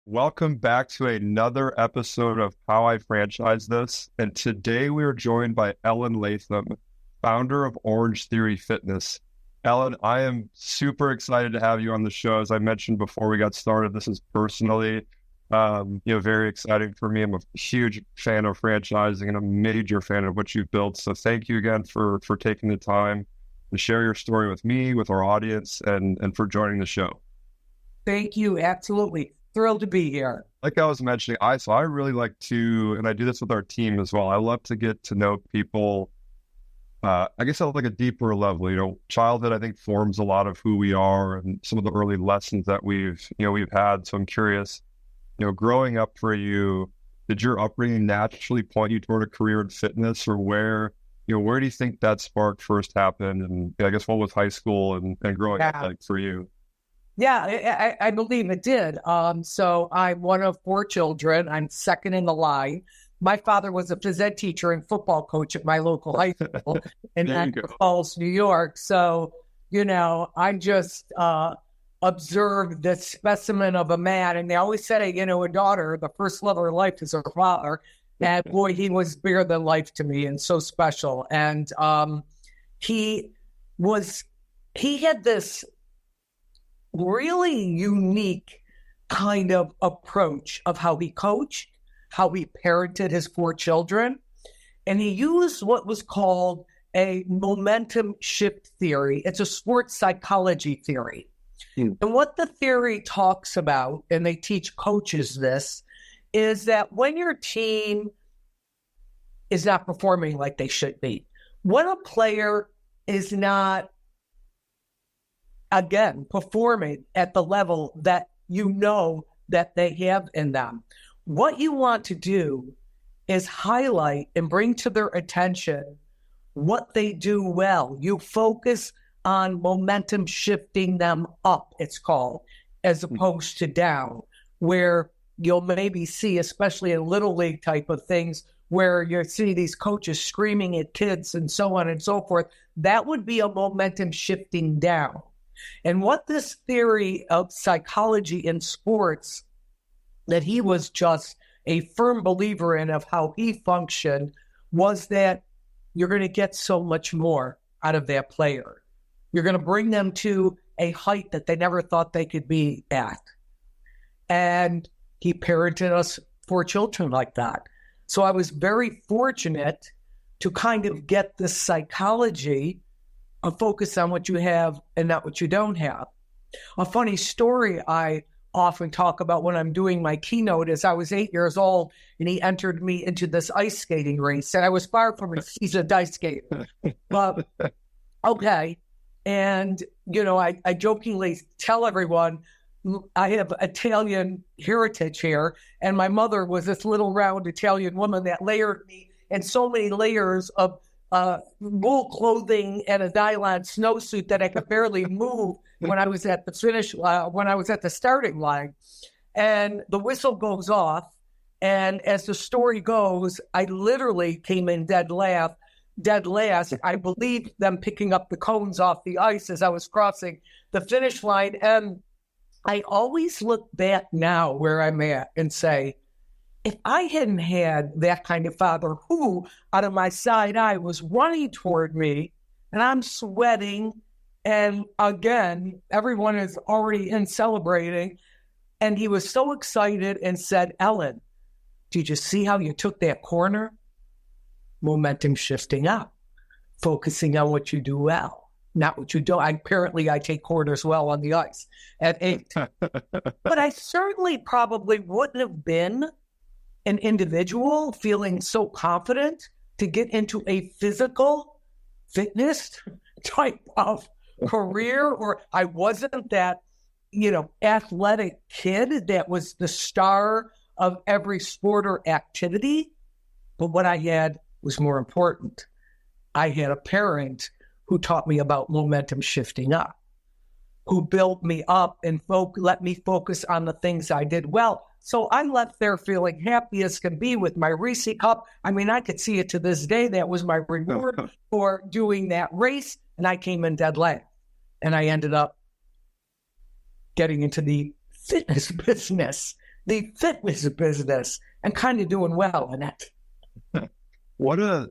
Welcome back to another episode of How I Franchise This. And today we are joined by Ellen Latham, founder of Orangetheory Fitness. Ellen, I am super excited to have you on the show. As I mentioned before we got started, this is personally, very exciting for me. I'm a huge fan of franchising and a major fan of what you've built. So thank you again for taking the time to share your story with me, with our audience, and for joining the show. Thank you. Absolutely. Thrilled to be here. Like I was mentioning, I really like to, and I do this with our team as well. I love to get to know people, I guess at like a deeper level. Childhood, I think, forms a lot of who we are and some of the early lessons that we've had. So I'm curious, growing up for you, did your upbringing naturally point you toward a career in fitness, or where do you think that spark first happened? And I guess what was high school and growing up like for you? Yeah, I believe it did. So I'm one of four children. I'm second in the line. My father was a phys ed teacher and football coach at my local high school in Niagara Falls, New York. So, I just observed the specimen of a man. And they always said, a daughter, the first love of her life is her father. And boy, he was bigger than life to me and so special. And he had this really unique kind of approach of how he coached, how he parented his four children. And he used what was called a momentum shift theory. It's a sports psychology theory. And what the theory talks about, and they teach coaches this, is that when your team is not performing like they should be, when a player is not performing at the level that that they have in them, what you want to do is highlight and bring to their attention what they do well. You focus on momentum shifting them up, it's called, as opposed to down, where you'll maybe see, especially in little league type of things, where you see these coaches screaming at kids and so on and so forth. That would be a momentum shifting down. And what this theory of psychology in sports that he was just a firm believer in, of how he functioned, was that you're going to get so much more out of that player. You're going to bring them to a height that they never thought they could be at. And he parented us four children like that. So I was very fortunate to kind of get this psychology of focus on what you have and not what you don't have. A funny story I often talk about when I'm doing my keynote is I was 8 years old and he entered me into this ice skating race, and I was far from a seasoned ice skater. But okay. And, I jokingly tell everyone I have Italian heritage here, and my mother was this little round Italian woman that layered me in so many layers of wool clothing and a nylon snowsuit that I could barely move when I was at the starting line. And the whistle goes off, and as the story goes, I literally came in dead last. I believe them picking up the cones off the ice as I was crossing the finish line. And I always look back now where I'm at and say, if I hadn't had that kind of father who, out of my side eye, was running toward me, and I'm sweating, and again, everyone is already in celebrating, and he was so excited and said, "Ellen, did you see how you took that corner? Momentum shifting up, focusing on what you do well, not what you don't." I take corners well on the ice at 8. But I certainly probably wouldn't have been an individual feeling so confident to get into a physical fitness type of career, or I wasn't that, athletic kid that was the star of every sport or activity. But what I had was more important. I had a parent who taught me about momentum shifting up, who built me up and let me focus on the things I did well. So I left there feeling happy as can be with my Reese cup. I mean, I could see it to this day. That was my reward for doing that race. And I came in dead last. And I ended up getting into the fitness business the fitness business and kind of doing well in it. What a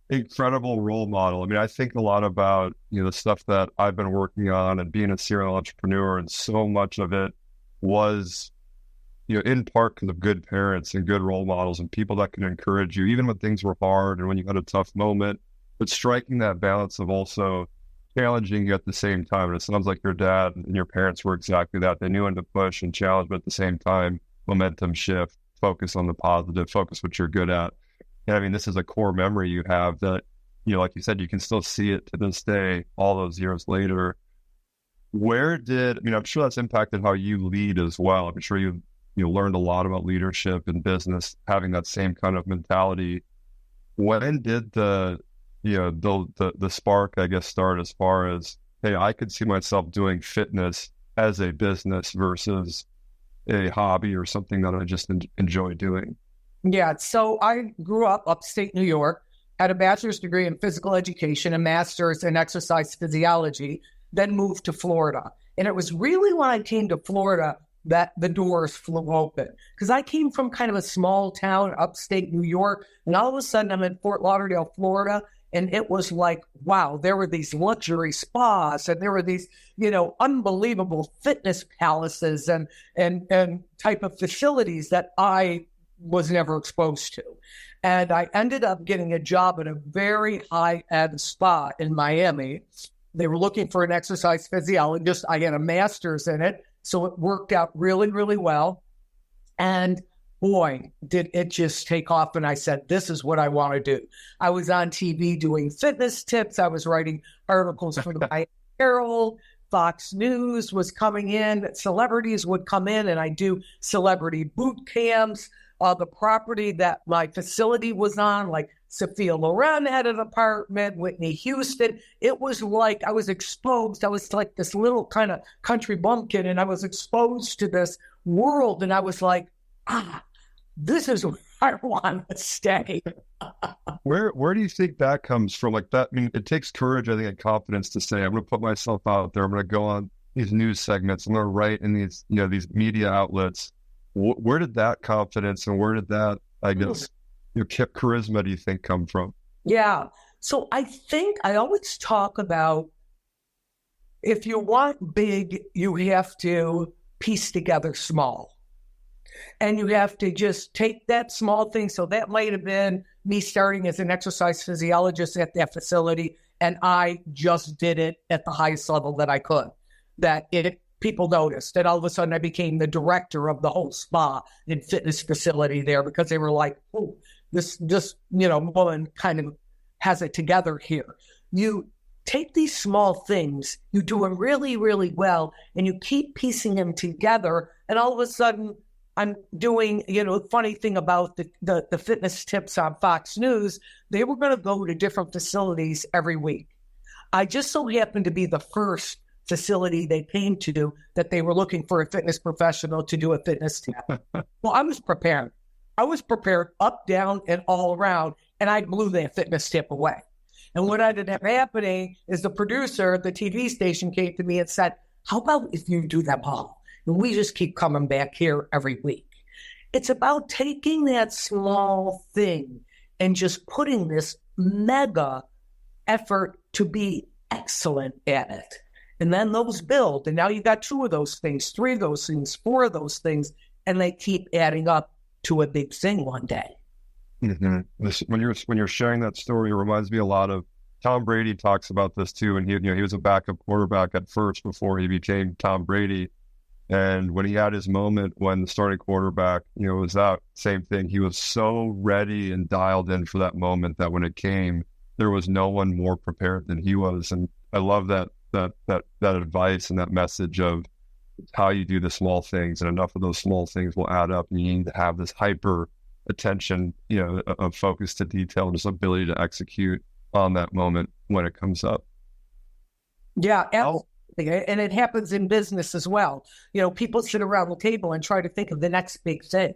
incredible role model. I mean, I think a lot about, the stuff that I've been working on and being a serial entrepreneur, and so much of it was, in part because of good parents and good role models and people that can encourage you, even when things were hard and when you had a tough moment, but striking that balance of also challenging you at the same time. And it sounds like your dad and your parents were exactly that. They knew when to push and challenge, but at the same time, momentum shift, focus on the positive, focus what you're good at. And I mean, this is a core memory you have that, like you said, you can still see it to this day, all those years later. I'm sure that's impacted how you lead as well. I'm sure you learned a lot about leadership and business, having that same kind of mentality. When did the spark, I guess, start as far as, hey, I could see myself doing fitness as a business versus a hobby or something that I just enjoy doing? Yeah, so I grew up upstate New York, had a bachelor's degree in physical education, a master's in exercise physiology, then moved to Florida. And it was really when I came to Florida that the doors flew open. Because I came from kind of a small town, upstate New York, and all of a sudden I'm in Fort Lauderdale, Florida, and it was like, wow, there were these luxury spas, and there were these, unbelievable fitness palaces and type of facilities that I was never exposed to. And I ended up getting a job at a very high-end spa in Miami. They were looking for an exercise physiologist. I had a master's in it, so it worked out really, really well. And boy, did it just take off. And I said, this is what I want to do. I was on TV doing fitness tips. I was writing articles for the Miami Herald. Fox News was coming in. Celebrities would come in, and I do celebrity boot camps. The property that my facility was on, like Sophia Loren had an apartment, Whitney Houston. It was like I was exposed. I was like this little kind of country bumpkin, and I was exposed to this world. And I was like, this is where I want to stay. Where do you think that comes from? Like that, I mean, it takes courage, I think, and confidence to say, I'm going to put myself out there. I'm going to go on these news segments. I'm going to write in these, these media outlets. Where did that confidence and where did that, I guess, charisma, do you think, come from? Yeah. So I think I always talk about, if you want big, you have to piece together small. And you have to just take that small thing. So that might have been me starting as an exercise physiologist at that facility, and I just did it at the highest level that I could. People noticed that all of a sudden I became the director of the whole spa and fitness facility there, because they were like, oh, this woman kind of has it together here. You take these small things, you do them really, really well, and you keep piecing them together. And all of a sudden I'm doing, the funny thing about the fitness tips on Fox News, they were going to go to different facilities every week. I just so happened to be the first facility they came to that they were looking for a fitness professional to do a fitness tip. Well, I was prepared. I was prepared up, down, and all around, and I blew that fitness tip away. And what ended up happening is the producer of the TV station came to me and said, how about if you do them all? And we just keep coming back here every week. It's about taking that small thing and just putting this mega effort to be excellent at it. And then those build. And now you got 2 of those things, 3 of those things, 4 of those things, and they keep adding up to a big thing one day. Mm-hmm. When you're sharing that story, it reminds me a lot of Tom Brady talks about this too. And he was a backup quarterback at first before he became Tom Brady. And when he had his moment when the starting quarterback, was out, same thing. He was so ready and dialed in for that moment that when it came, there was no one more prepared than he was. And I love that advice and that message of how you do the small things, and enough of those small things will add up, and you need to have this hyper attention, of focus to detail, and this ability to execute on that moment when it comes up. Yeah, absolutely. And it happens in business as well. People sit around the table and try to think of the next big thing.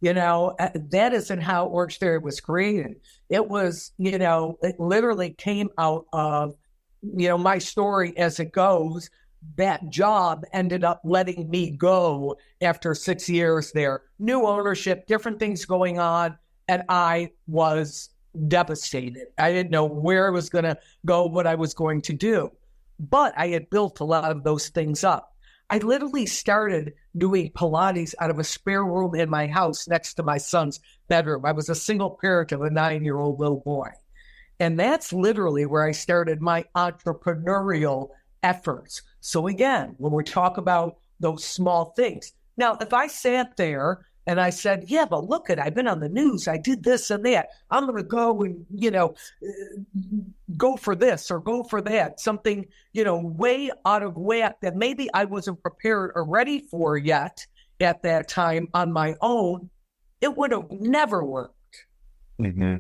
That isn't how Orangetheory was created. It was, it literally came out of, my story as it goes. that job ended up letting me go after 6 years there. New ownership, different things going on, and I was devastated. I didn't know where I was going to go, what I was going to do. But I had built a lot of those things up. I literally started doing Pilates out of a spare room in my house next to my son's bedroom. I was a single parent of a 9-year-old little boy. And that's literally where I started my entrepreneurial efforts. So again, when we talk about those small things. Now, if I sat there and I said, yeah, but look I've been on the news, I did this and that, I'm going to go and, go for this or go for that, something, way out of whack that maybe I wasn't prepared or ready for yet at that time on my own, it would have never worked. Mm-hmm.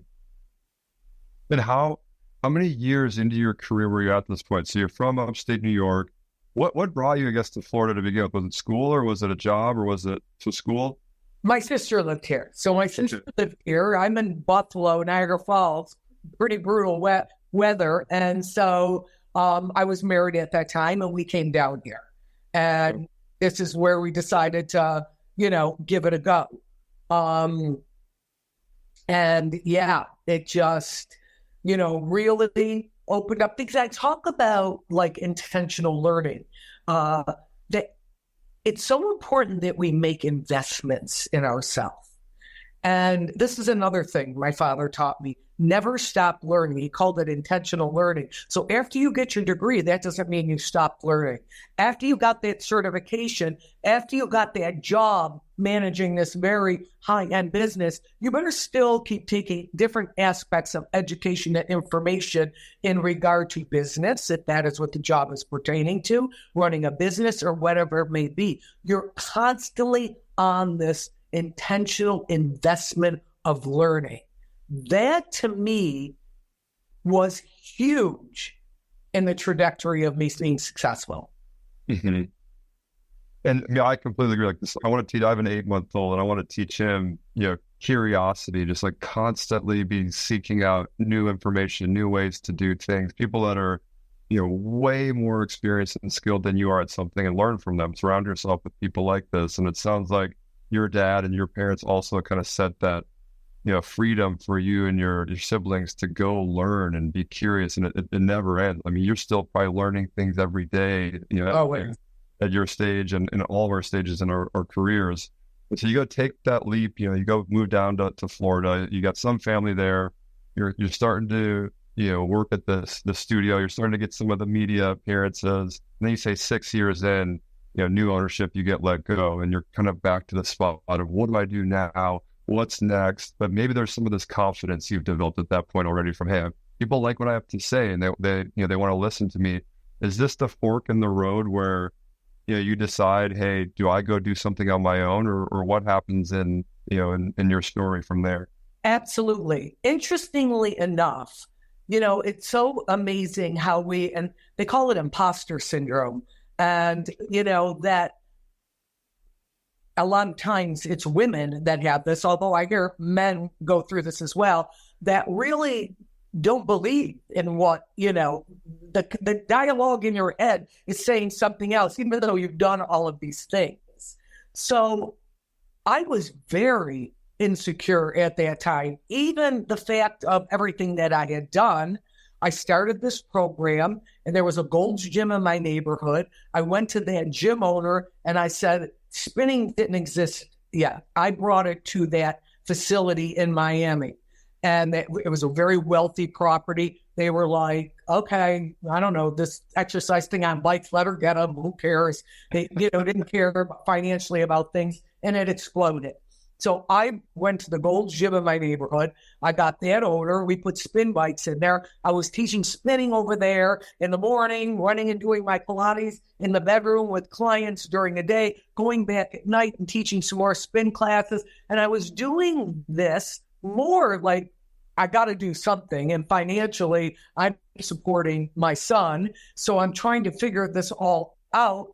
And how many years into your career were you at this point? So you're from upstate New York. What brought you, I guess, to Florida to begin with? Was it school, or was it a job, or was it to school? My sister lived here. So my sister lived here. I'm in Buffalo, Niagara Falls, pretty brutal weather. And so I was married at that time, and we came down here. And this is where we decided to, give it a go. And yeah, it just, really opened up things. I talk about like intentional learning, that it's so important that we make investments in ourselves. And this is another thing my father taught me. Never stop learning. He called it intentional learning. So after you get your degree, that doesn't mean you stop learning. After you got that certification, after you got that job managing this very high-end business, you better still keep taking different aspects of education and information in regard to business, if that is what the job is pertaining to, running a business or whatever it may be. You're constantly on this intentional investment of learning. That, to me, was huge in the trajectory of me being successful. Mm-hmm. And I completely agree. Like this, I have an 8-month-old, and I want to teach him, curiosity, just like constantly be seeking out new information, new ways to do things, people that are, way more experienced and skilled than you are at something, and learn from them. Surround yourself with people like this. And it sounds like your dad and your parents also kind of set that, freedom for you and your siblings to go learn and be curious, and it never ends. I mean, you're still probably learning things every day, at your stage and in all of our stages in our careers. But so you go take that leap, you go move down to Florida. You got some family there. You're starting to, work at the studio. You're starting to get some of the media appearances. And then you say 6 years in, new ownership, you get let go, and you're kind of back to the spot of what do I do now? What's next? But maybe there's some of this confidence you've developed at that point already from, hey, people like what I have to say, and they want to listen to me. Is this the fork in the road where, you decide, hey, do I go do something on my own, or what happens in your story from there? Absolutely. Interestingly enough, it's so amazing how and they call it imposter syndrome. And, that a lot of times it's women that have this, although I hear men go through this as well, that really don't believe in what, the dialogue in your head is saying something else, even though you've done all of these things. So I was very insecure at that time. Even the fact of everything that I had done, I started this program, and there was a Gold's Gym in my neighborhood. I went to that gym owner and I said, spinning didn't exist yet. I brought it to that facility in Miami, and it was a very wealthy property. They were like, okay, I don't know, this exercise thing on bikes, let her get them. Who cares? They, didn't care financially about things, and it exploded. So I went to the Gold's Gym in my neighborhood. I got that owner. We put spin bikes in there. I was teaching spinning over there in the morning, running and doing my Pilates in the bedroom with clients during the day, going back at night and teaching some more spin classes. And I was doing this more like I got to do something. And financially, I'm supporting my son. So I'm trying to figure this all out.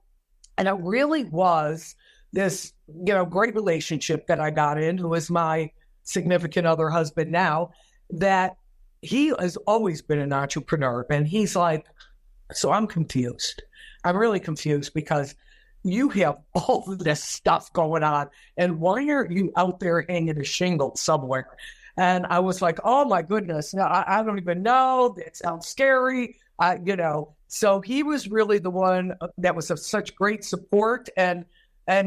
And it really was this, great relationship that I got in, who is my significant other husband now, that he has always been an entrepreneur. And he's like, so I'm confused. I'm really confused because you have all of this stuff going on, and why aren't you out there hanging a shingle somewhere? And I was like, oh my goodness, no, I don't even know. It sounds scary. So he was really the one that was of such great support and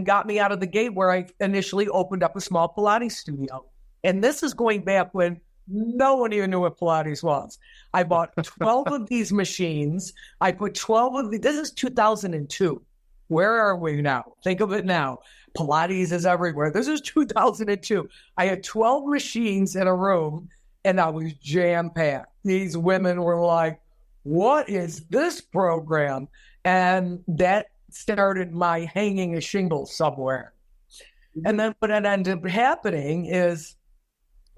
got me out of the gate where I initially opened up a small Pilates studio. And this is going back when no one even knew what Pilates was. I bought 12 of these machines. I put 12 of these. This is 2002. Where are we now? Think of it now. Pilates is everywhere. This is 2002. I had 12 machines in a room, and I was jam-packed. These women were like, what is this program? And that started my hanging a shingle somewhere. And then what ended up happening is,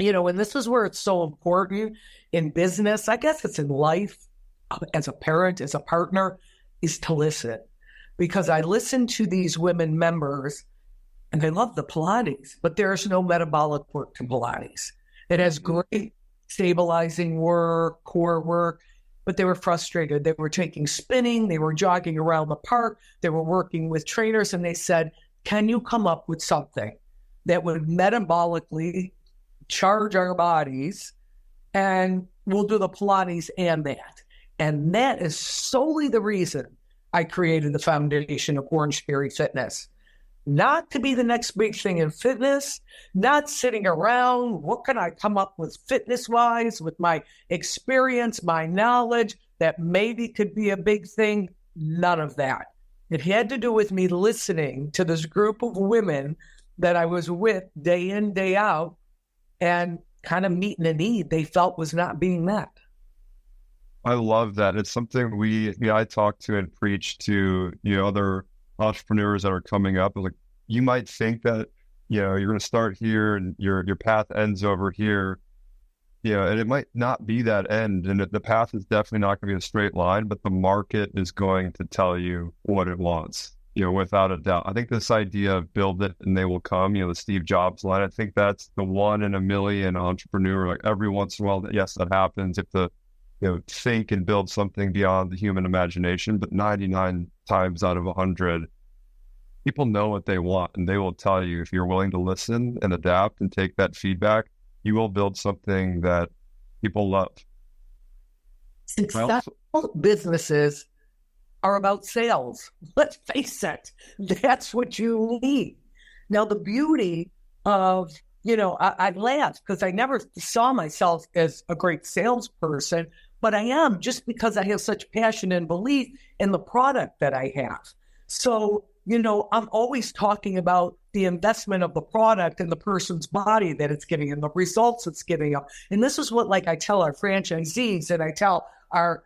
and this is where it's so important in business, I guess it's in life, as a parent, as a partner, is to listen. Because I listened to these women members, and they love the Pilates, but there's no metabolic work to Pilates. It has great stabilizing work, core work, but they were frustrated. They were taking spinning, they were jogging around the park, they were working with trainers, and they said, can you come up with something that would metabolically charge our bodies, and we'll do the Pilates and that. And that is solely the reason I created the foundation of Orangetheory Fitness. Not to be the next big thing in fitness, not sitting around, what can I come up with fitness-wise, with my experience, my knowledge, that maybe could be a big thing. None of that. It had to do with me listening to this group of women that I was with day in, day out, and kind of meeting a need they felt was not being met. I love that. It's something I talk to and preach to, other entrepreneurs that are coming up. Like, you might think that, you're going to start here and your path ends over here, and it might not be that end. And the path is definitely not going to be a straight line, but the market is going to tell you what it wants, without a doubt. I think this idea of build it and they will come, the Steve Jobs line, I think that's the 1 in a million entrepreneur. Like, every once in a while, yes, that happens. If the think and build something beyond the human imagination, but 99 times out of 100, people know what they want, and they will tell you, if you're willing to listen and adapt and take that feedback, you will build something that people love. Successful businesses are about sales. Let's face it, that's what you need. Now, the beauty of, I laugh because I never saw myself as a great salesperson, but I am, just because I have such passion and belief in the product that I have. So, I'm always talking about the investment of the product and the person's body that it's giving and the results it's giving them. And this is what, I tell our franchisees and I tell our,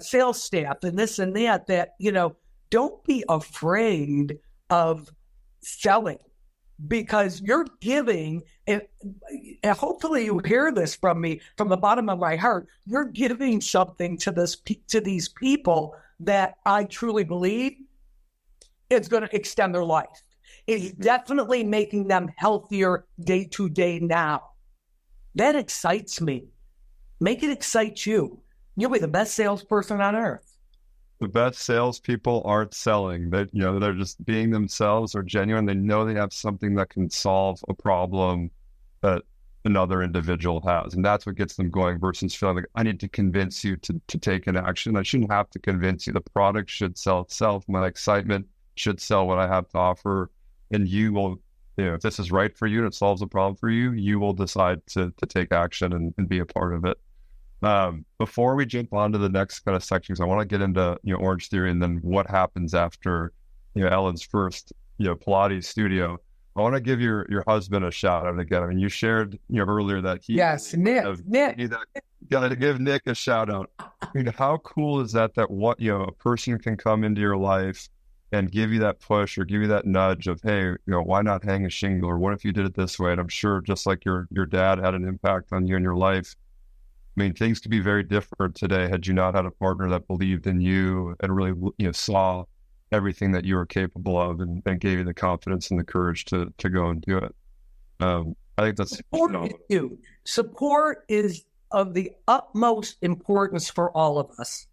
sales staff and this and that, don't be afraid of selling, because you're giving, and hopefully you hear this from me from the bottom of my heart, you're giving something to these people that I truly believe it's going to extend their life. It's definitely making them healthier day to day now. That excites me. Make it excite you. You'll be the best salesperson on earth. The best salespeople aren't selling. They're just being themselves or genuine. They know they have something that can solve a problem that another individual has. And that's what gets them going, versus feeling like, I need to convince you to take an action. I shouldn't have to convince you. The product should sell itself. My excitement should sell what I have to offer. And you will, if this is right for you and it solves a problem for you, you will decide to take action and be a part of it. Before we jump on to the next kind of sections, I want to get into, Orangetheory and then what happens after, Ellen's first, Pilates studio. I want to give your husband a shout out again. I mean, you shared, earlier that he, yes, Nick, got to give Nick a shout out. I mean, how cool is that what, a person can come into your life and give you that push or give you that nudge of, hey, why not hang a shingle? Or what if you did it this way? And I'm sure, just like your dad had an impact on you and your life, I mean, things could be very different today had you not had a partner that believed in you and really, saw everything that you were capable of and gave you the confidence and the courage to go and do it. I think that's huge. Support is of the utmost importance for all of us.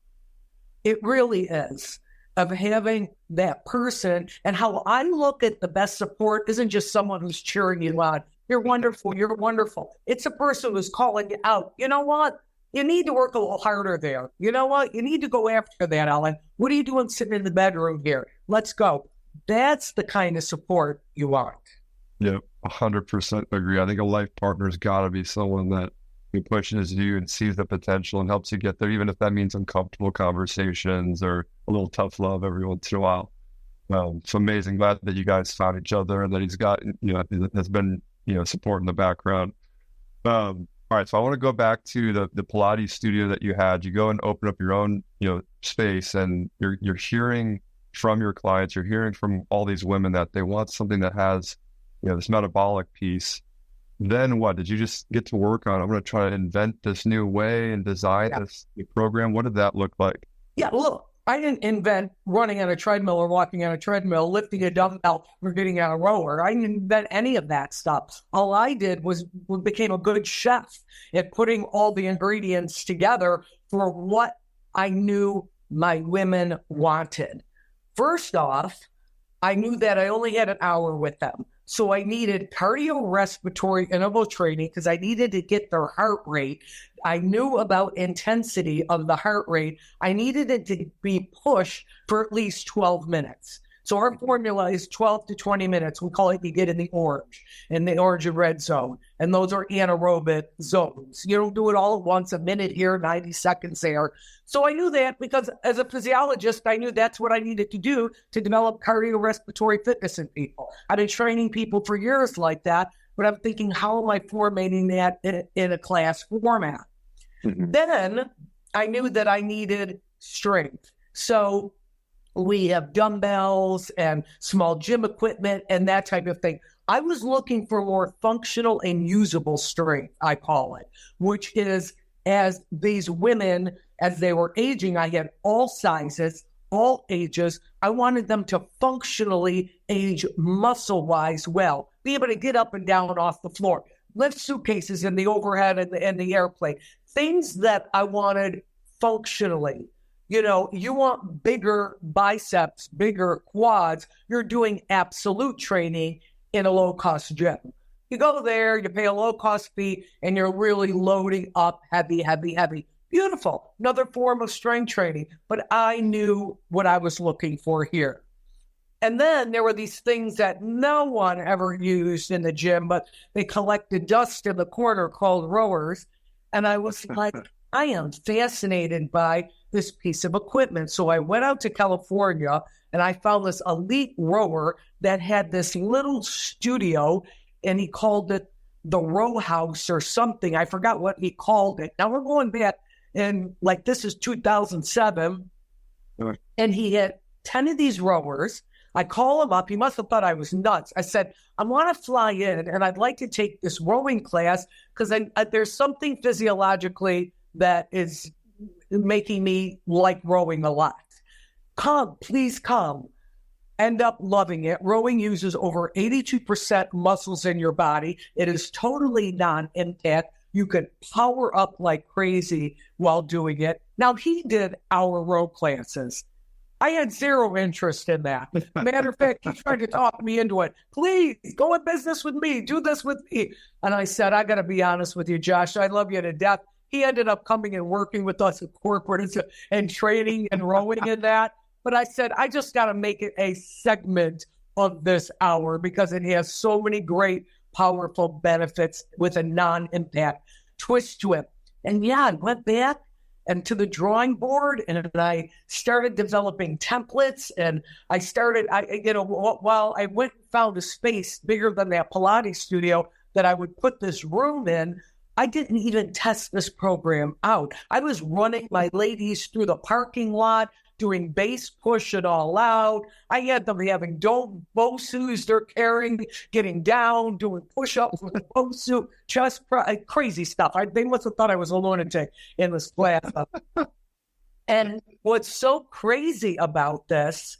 It really is. of having that person. And how I look at the best support isn't just someone who's cheering you on. You're wonderful. You're wonderful. It's a person who's calling you out. You know what? You need to work a little harder there. You know what? You need to go after that, Ellen. What are you doing sitting in the bedroom here? Let's go. That's the kind of support you want. Yeah, 100% agree. I think a life partner's got to be someone that who pushes you and sees the potential and helps you get there, even if that means uncomfortable conversations or a little tough love every once in a while. It's amazing. Glad that you guys found each other and that he's got, has been, support in the background. All right, so I want to go back to the Pilates studio that you had. You go and open up your own, space, and you're hearing from your clients, you're hearing from all these women that they want something that has, this metabolic piece. Then what? Did you just get to work on, I'm going to try to invent this new way and design this new program? What did that look like? Yeah, look, I didn't invent running on a treadmill or walking on a treadmill, lifting a dumbbell or getting on a rower. I didn't invent any of that stuff. All I did was became a good chef at putting all the ingredients together for what I knew my women wanted. First off, I knew that I only had an hour with them. So I needed cardiorespiratory interval training because I needed to get their heart rate. I knew about intensity of the heart rate. I needed it to be pushed for at least 12 minutes. So our formula is 12 to 20 minutes. We call it you get in the orange and red zone. And those are anaerobic zones. You don't do it all at once, a minute here, 90 seconds there. So I knew that because as a physiologist, I knew that's what I needed to do to develop cardiorespiratory fitness in people. I've been training people for years like that, but I'm thinking, how am I formatting that in a class format? Mm-hmm. Then I knew that I needed strength. So we have dumbbells and small gym equipment and that type of thing. I was looking for more functional and usable strength, I call it, which is as these women, as they were aging, I had all sizes, all ages. I wanted them to functionally age muscle-wise well, be able to get up and down off the floor, lift suitcases in the overhead and the airplane, things that I wanted functionally. You want bigger biceps, bigger quads. You're doing absolute training in a low-cost gym. You go there, you pay a low-cost fee, and you're really loading up heavy, heavy, heavy. Beautiful. Another form of strength training. But I knew what I was looking for here. And then there were these things that no one ever used in the gym, but they collected dust in the corner called rowers. And I was like, I am fascinated by this piece of equipment. So I went out to California and I found this elite rower that had this little studio, and he called it the row house or something. I forgot what he called it. Now we're going back, and this is 2007. Right. And he had 10 of these rowers. I call him up. He must have thought I was nuts. I said, I want to fly in and I'd like to take this rowing class because there's something physiologically that is making me like rowing a lot. Come, please come. End up loving it. Rowing uses over 82% muscles in your body. It is totally non-impact. You could power up like crazy while doing it. Now, he did our row classes. I had zero interest in that. Matter of fact, he tried to talk me into it. Please, go in business with me. Do this with me. And I said, I got to be honest with you, Josh. I love you to death. He ended up coming and working with us at corporate and training and rowing in that. But I said, I just got to make it a segment of this hour because it has so many great, powerful benefits with a non-impact twist to it. And I went back and to the drawing board, and I started developing templates. And I went and found a space bigger than that Pilates studio that I would put this room in. I didn't even test this program out. I was running my ladies through the parking lot, doing base push it all out. I had them having Bosus they're carrying, getting down, doing push-ups with the Bosu, chest press, crazy stuff. They must have thought I was a lunatic in this class. And what's so crazy about this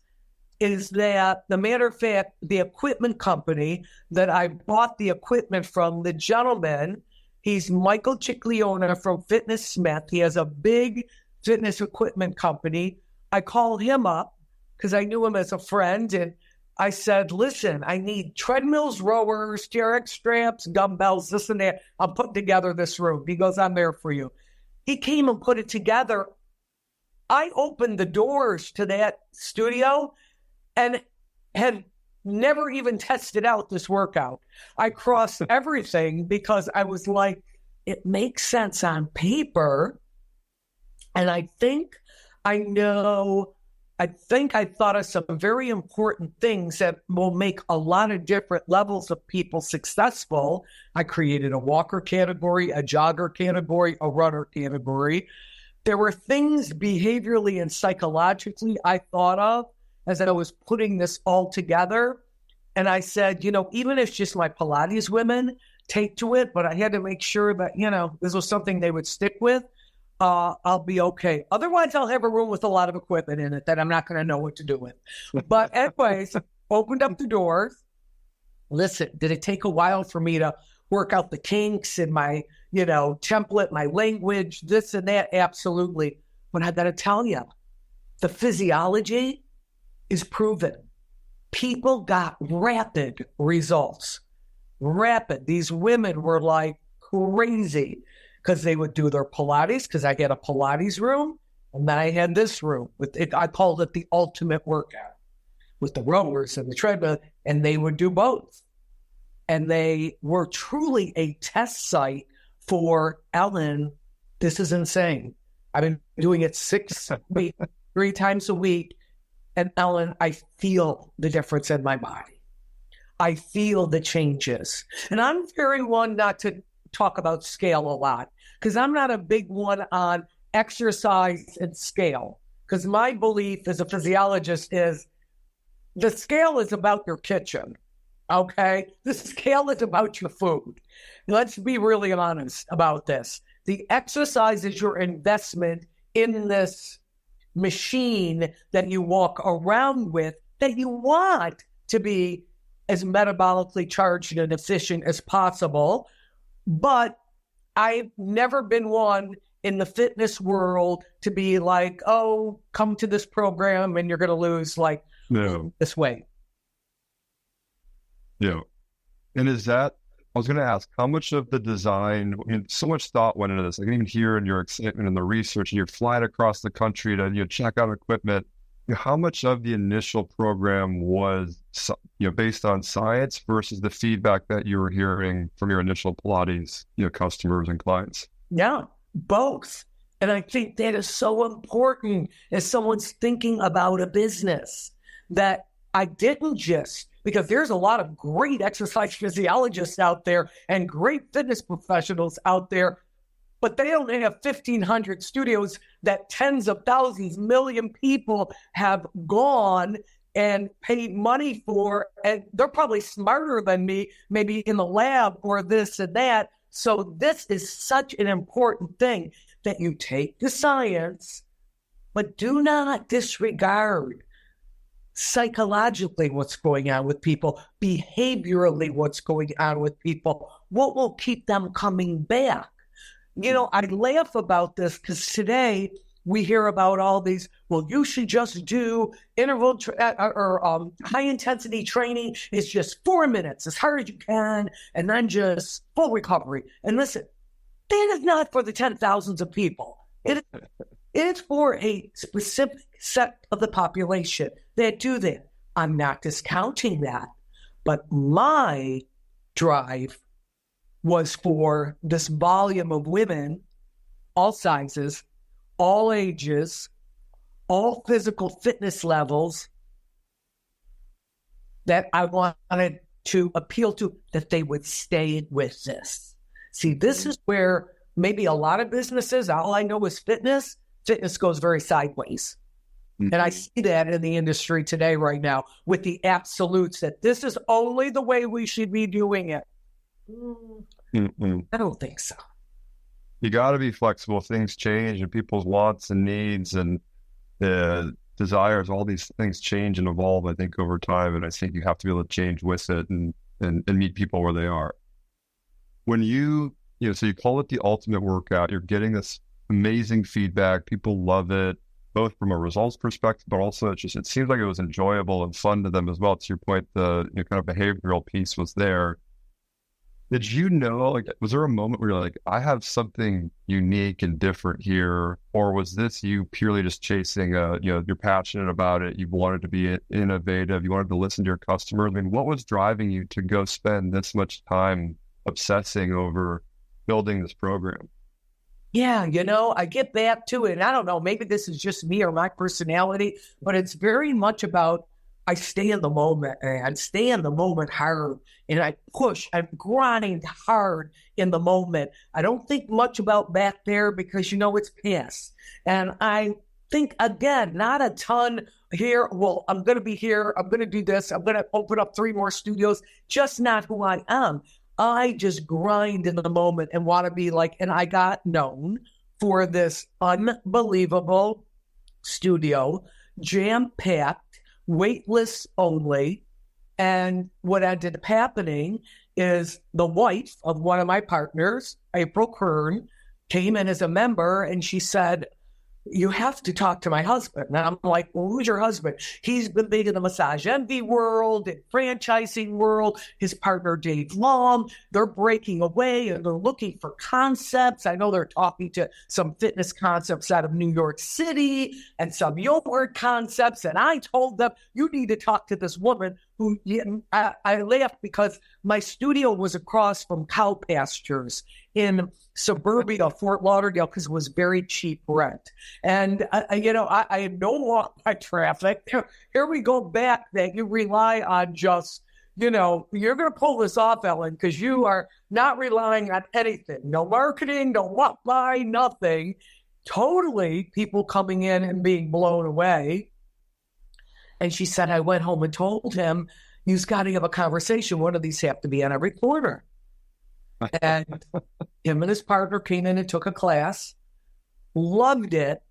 is that, the matter of fact, the equipment company that I bought the equipment from, the gentleman, he's Michael Cicliona from Fitness Smith. He has a big fitness equipment company. I call him up because I knew him as a friend. And I said, listen, I need treadmills, rowers, TRX straps, dumbbells, this and that. I'm putting together this room. He goes, I'm there for you. He came and put it together. I opened the doors to that studio and had never even tested out this workout. I crossed everything because I was like, it makes sense on paper. And I think I thought of some very important things that will make a lot of different levels of people successful. I created a walker category, a jogger category, a runner category. There were things behaviorally and psychologically I thought of as I was putting this all together. And I said, even if just my Pilates women take to it, but I had to make sure that, this was something they would stick with. I'll be okay. Otherwise, I'll have a room with a lot of equipment in it that I'm not going to know what to do with. But anyways, opened up the doors. Listen, did it take a while for me to work out the kinks in my, template, my language, this and that? Absolutely. But I got to tell you, the physiology is proven. People got rapid results. Rapid. These women were like crazy. Because they would do their Pilates, because I had a Pilates room, and then I had this room. I called it the ultimate workout, with the rowers and the treadmill, and they would do both. And they were truly a test site for, Ellen, this is insane. I've been doing it 6 weeks, 3 times a week, and Ellen, I feel the difference in my body. I feel the changes. And I'm very one not to talk about scale a lot, because I'm not a big one on exercise and scale, because my belief as a physiologist is the scale is about your kitchen, okay? The scale is about your food. Let's be really honest about this. The exercise is your investment in this machine that you walk around with, that you want to be as metabolically charged and efficient as possible. But I've never been one in the fitness world to be like, oh, come to this program and you're going to lose this weight. Yeah. And is that, I was going to ask, how much of the design, so much thought went into this. I can even hear in your excitement and the research, and you're flying across the country to check out equipment. How much of the initial program was based on science versus the feedback that you were hearing from your initial Pilates customers and clients? Yeah, both. And I think that is so important as someone's thinking about a business, that I didn't just, because there's a lot of great exercise physiologists out there and great fitness professionals out there, but they only have 1,500 studios that tens of thousands, million people have gone and paid money for, and they're probably smarter than me, maybe in the lab or this and that. So this is such an important thing, that you take the science, but do not disregard psychologically what's going on with people, behaviorally what's going on with people, what will keep them coming back. I laugh about this because today we hear about all these, well, you should just do interval or high intensity training. It's just 4 minutes, as hard as you can, and then just full recovery. And listen, that is not for the 10,000s of people. It is for a specific set of the population that do that. I'm not discounting that, but my drive was for this volume of women, all sizes, all ages, all physical fitness levels, that I wanted to appeal to, that they would stay with this. See, this is where maybe a lot of businesses, all I know is fitness goes very sideways. Mm-hmm. And I see that in the industry today right now with the absolutes, that this is only the way we should be doing it. Mm-hmm. I don't think so. You got to be flexible. Things change, and people's wants and needs and desires, all these things change and evolve, I think, over time. And I think you have to be able to change with it and meet people where they are. When so you call it the ultimate workout, you're getting this amazing feedback. People love it. both from a results perspective, but also it seems like it was enjoyable and fun to them as well. To your point, the kind of behavioral piece was there. Did you know, like, was there a moment where you're like, I have something unique and different here? Or was this you purely just chasing you're passionate about it, you wanted to be innovative, you wanted to listen to your customers? I mean, what was driving you to go spend this much time obsessing over building this program? Yeah, I get back to it. And I don't know, maybe this is just me or my personality, but it's very much about I stay in the moment, and stay in the moment hard, and I push, I grind hard in the moment. I don't think much about back there because, it's past. And I think, again, not a ton here. Well, I'm going to be here. I'm going to do this. I'm going to open up 3 more studios. Just not who I am. I just grind in the moment and want to be like, and I got known for this unbelievable studio, jam-packed, waitlist only. And what ended up happening is the wife of one of my partners, April Kern, came in as a member, and she said, you have to talk to my husband. And I'm like, well, who's your husband? He's been big in the massage envy world and franchising world. His partner, Dave Latham, they're breaking away and they're looking for concepts. I know they're talking to some fitness concepts out of New York City and some yoga concepts. And I told them, you need to talk to this woman who, I laughed because my studio was across from cow pastures in suburbia, Fort Lauderdale, because it was very cheap rent. And, I had no walk by traffic. Here we go back that you rely on just, you're going to pull this off, Ellen, because you are not relying on anything. No marketing, no walk by, nothing. Totally people coming in and being blown away. And she said, I went home and told him, you've got to have a conversation. One of these have to be on every corner. And him and his partner came in and took a class, loved it.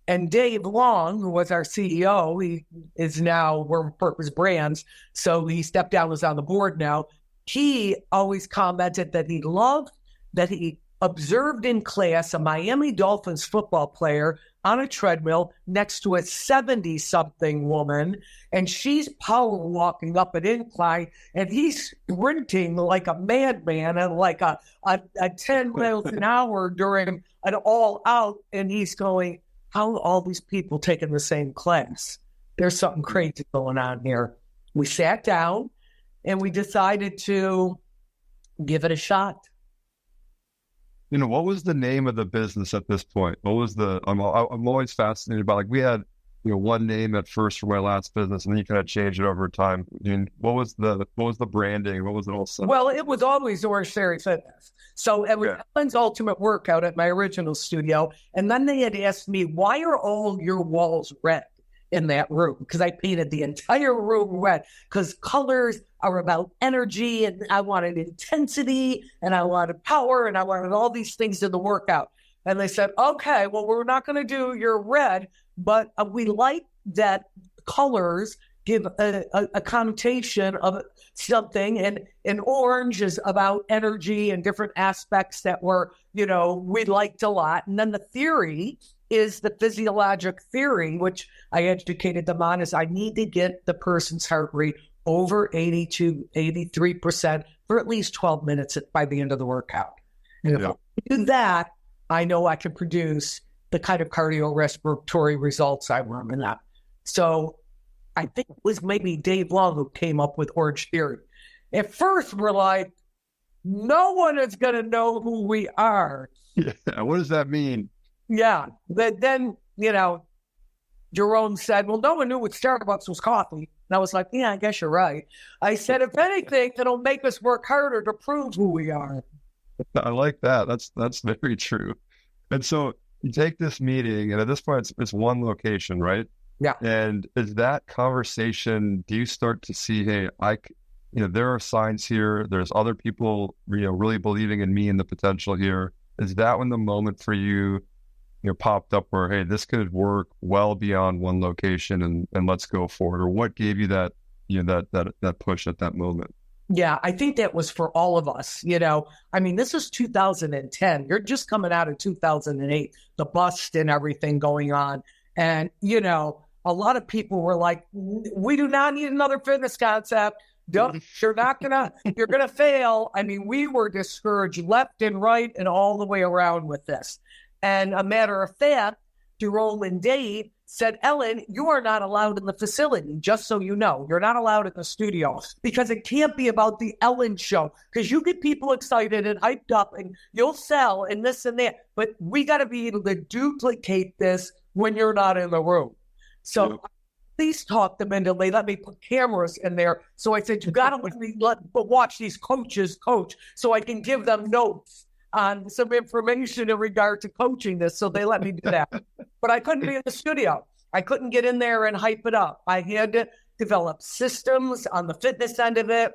And Dave Long, who was our CEO, he is now Worm Purpose Brands, so he stepped down, was on the board now. He always commented that he loved that he observed in class a Miami Dolphins football player on a treadmill next to a 70-something woman, and she's power walking up an incline, and he's sprinting like a madman at like a 10 miles an hour during an all-out, and he's going, how are all these people taking the same class? There's something crazy going on here. We sat down, and we decided to give it a shot. What was the name of the business at this point? What was I'm always fascinated by, like, we had, one name at first for my last business, and then you kind of changed it over time. I mean, what was the branding? What was it all set? Well, it was always Orangetheory Fitness. So it was Ellen's Ultimate Workout at my original studio. And then they had asked me, why are all your walls red in that room? Because I painted the entire room red, because colors are about energy, and I wanted intensity, and I wanted power, and I wanted all these things in the workout. And they said, okay, well, we're not going to do your red, but we like that colors give a connotation of something. And orange is about energy and different aspects that we liked a lot. And then the theory is the physiologic theory, which I educated them on, is I need to get the person's heart rate over 82, 83% for at least 12 minutes by the end of the workout. And if I do that, I know I can produce the kind of cardiorespiratory results I want in that. So I think it was maybe Dave Long who came up with Orangetheory. At first, we're like, no one is going to know who we are. Yeah, what does that mean? Yeah. But then, Jerome said, well, no one knew what Starbucks was coffee. And I was like, yeah, I guess you're right. I said, if anything, it'll make us work harder to prove who we are. I like that. That's very true. And so you take this meeting, and at this point, it's one location, right? Yeah. And is that conversation, do you start to see, hey, there are signs here. There's other people, really believing in me and the potential here. Is that when the moment for you, popped up where, hey, this could work well beyond one location, and let's go forward? Or what gave you that, that push at that moment? Yeah, I think that was for all of us. This is 2010. You're just coming out of 2008, the bust and everything going on. And, a lot of people were like, we do not need another fitness concept. You're going to fail. I mean, we were discouraged left and right and all the way around with this. And a matter of fact, Jerome and Dave said, Ellen, you are not allowed in the facility, just so you know. You're not allowed in the studio because it can't be about the Ellen show, because you get people excited and hyped up and you'll sell and this and that. But we got to be able to duplicate this when you're not in the room. So please talk them into, they let me put cameras in there. So I said, you got to let me watch these coaches coach so I can give them notes on some information in regard to coaching this. So they let me do that. But I couldn't be in the studio. I couldn't get in there and hype it up. I had to develop systems on the fitness end of it.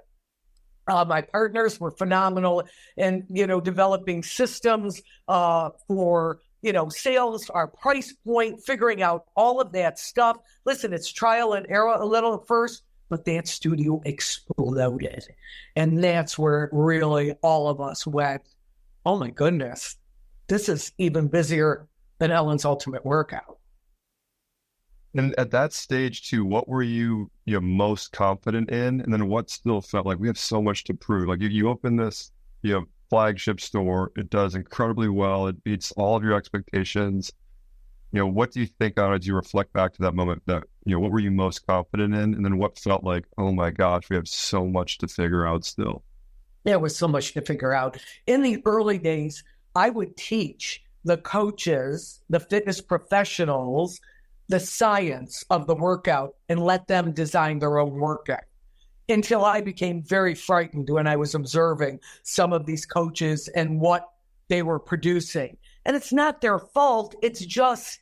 My partners were phenomenal in, developing systems for, sales, our price point, figuring out all of that stuff. Listen, it's trial and error a little at first, but that studio exploded. And that's where really all of us went, oh my goodness, this is even busier than Ellen's Ultimate Workout. And at that stage too, what were you most confident in? And then what still felt like we have so much to prove? Like you open this, flagship store, it does incredibly well. It beats all of your expectations. What do you think on as you reflect back to that moment that, what were you most confident in? And then what felt like, oh my gosh, we have so much to figure out still? There was so much to figure out. In the early days, I would teach the coaches, the fitness professionals, the science of the workout and let them design their own workout, until I became very frightened when I was observing some of these coaches and what they were producing. And it's not their fault. It's just,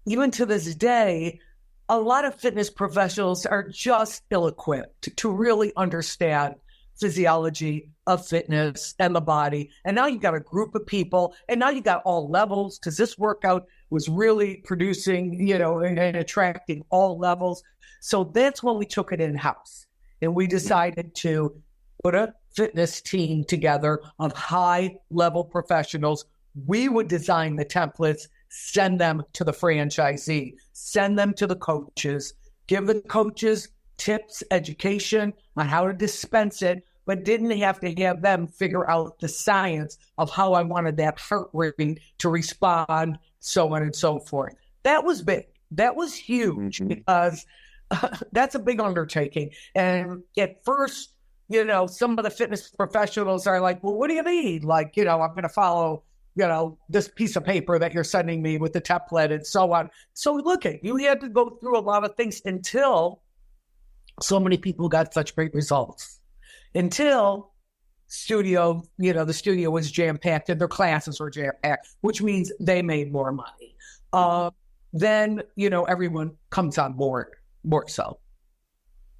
even to this day, a lot of fitness professionals are just ill-equipped to really understand physiology of fitness and the body. And now you've got a group of people, and now you got all levels, because this workout was really producing, and attracting all levels. So that's when we took it in-house. And we decided to put a fitness team together of high-level professionals. We would design the templates, send them to the franchisee, send them to the coaches, give the coaches tips, education on how to dispense it, but didn't have to have them figure out the science of how I wanted that heart rate to respond, so on and so forth. That was big. That was huge, because that's a big undertaking. And at first, some of the fitness professionals are like, well, what do you mean? Like, I'm going to follow, this piece of paper that you're sending me with the template and so on. So look, you had to go through a lot of things until so many people got such great results. Until the studio was jam-packed and their classes were jam-packed, which means they made more money. Then, everyone comes on board. More so.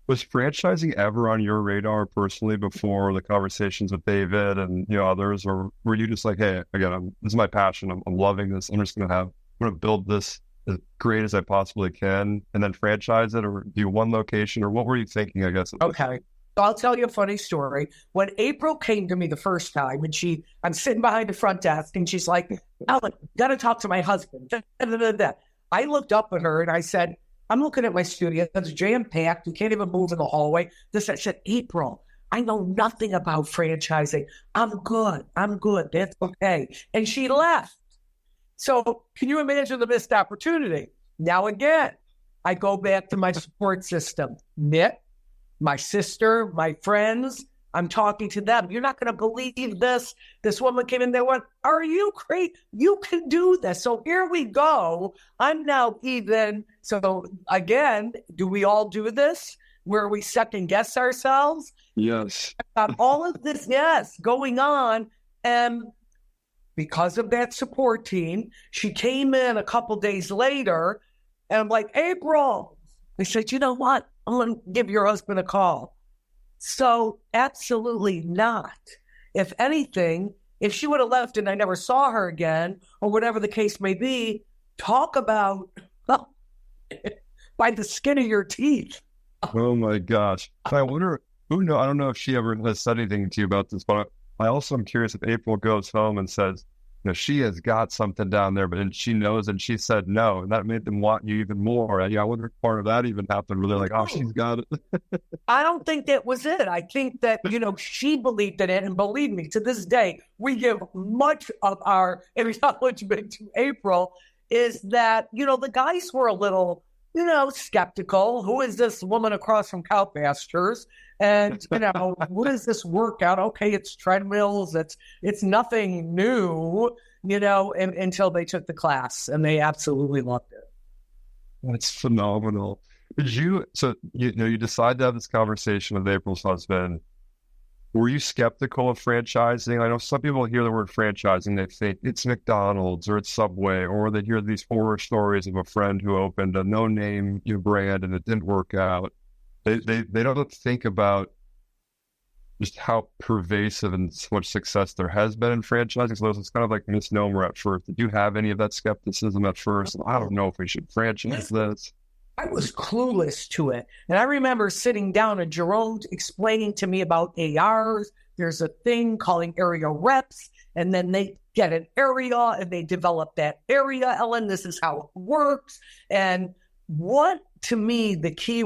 Was franchising ever on your radar personally before the conversations with David and others, or were you just like, hey, again, this is my passion. I'm loving this. I'm going to build this as great as I possibly can, and then franchise it, or do one location, or what were you thinking? I guess. Okay, so I'll tell you a funny story. When April came to me the first time, and I'm sitting behind the front desk, and she's like, "Ellen, got to talk to my husband." I looked up at her and I said, I'm looking at my studio. It's jam-packed. You can't even move in the hallway. I said, April, I know nothing about franchising. I'm good. That's okay. And she left. So can you imagine the missed opportunity? Now again, I go back to my support system. Nick, my sister, my friends, I'm talking to them. You're not going to believe this. This woman came in there, went, are you crazy? You can do this. So here we go. I'm now even. So again, do we all do this where we second guess ourselves? Yes. All of this, yes, going on. And because of that support team, she came in a couple days later and I'm like, April. I said, you know what? I'm going to give your husband a call. So absolutely not. If anything, if she would have left and I never saw her again, or whatever the case may be, talk about by the skin of your teeth. Oh my gosh. I wonder, I don't know if she ever has said anything to you about this, but I also am curious if April goes home and says, she has got something down there, but she knows, and she said no, and that made them want you even more. And I wonder if part of that even happened where they're like, oh, she's got it. I don't think that was it. I think that, she believed in it. And believe me, to this day, we give much of our acknowledgement to April, is that, the guys were a little, skeptical. Who is this woman across from cow pastures? And, what is this workout? Okay, it's treadmills. It's nothing new, until they took the class, and they absolutely loved it. That's phenomenal. You decide to have this conversation with April's husband. Were you skeptical of franchising? I know some people hear the word franchising, they think it's McDonald's or it's Subway, or they hear these horror stories of a friend who opened a no-name brand and it didn't work out. They don't think about just how pervasive and so much success there has been in franchising. So it's kind of like a misnomer at first. Did you have any of that skepticism at first? I don't know if we should franchise this. I was clueless to it. And I remember sitting down and Jerome explaining to me about ARs. There's a thing calling area reps, and then they get an area and they develop that area. Ellen, this is how it works. And what to me the key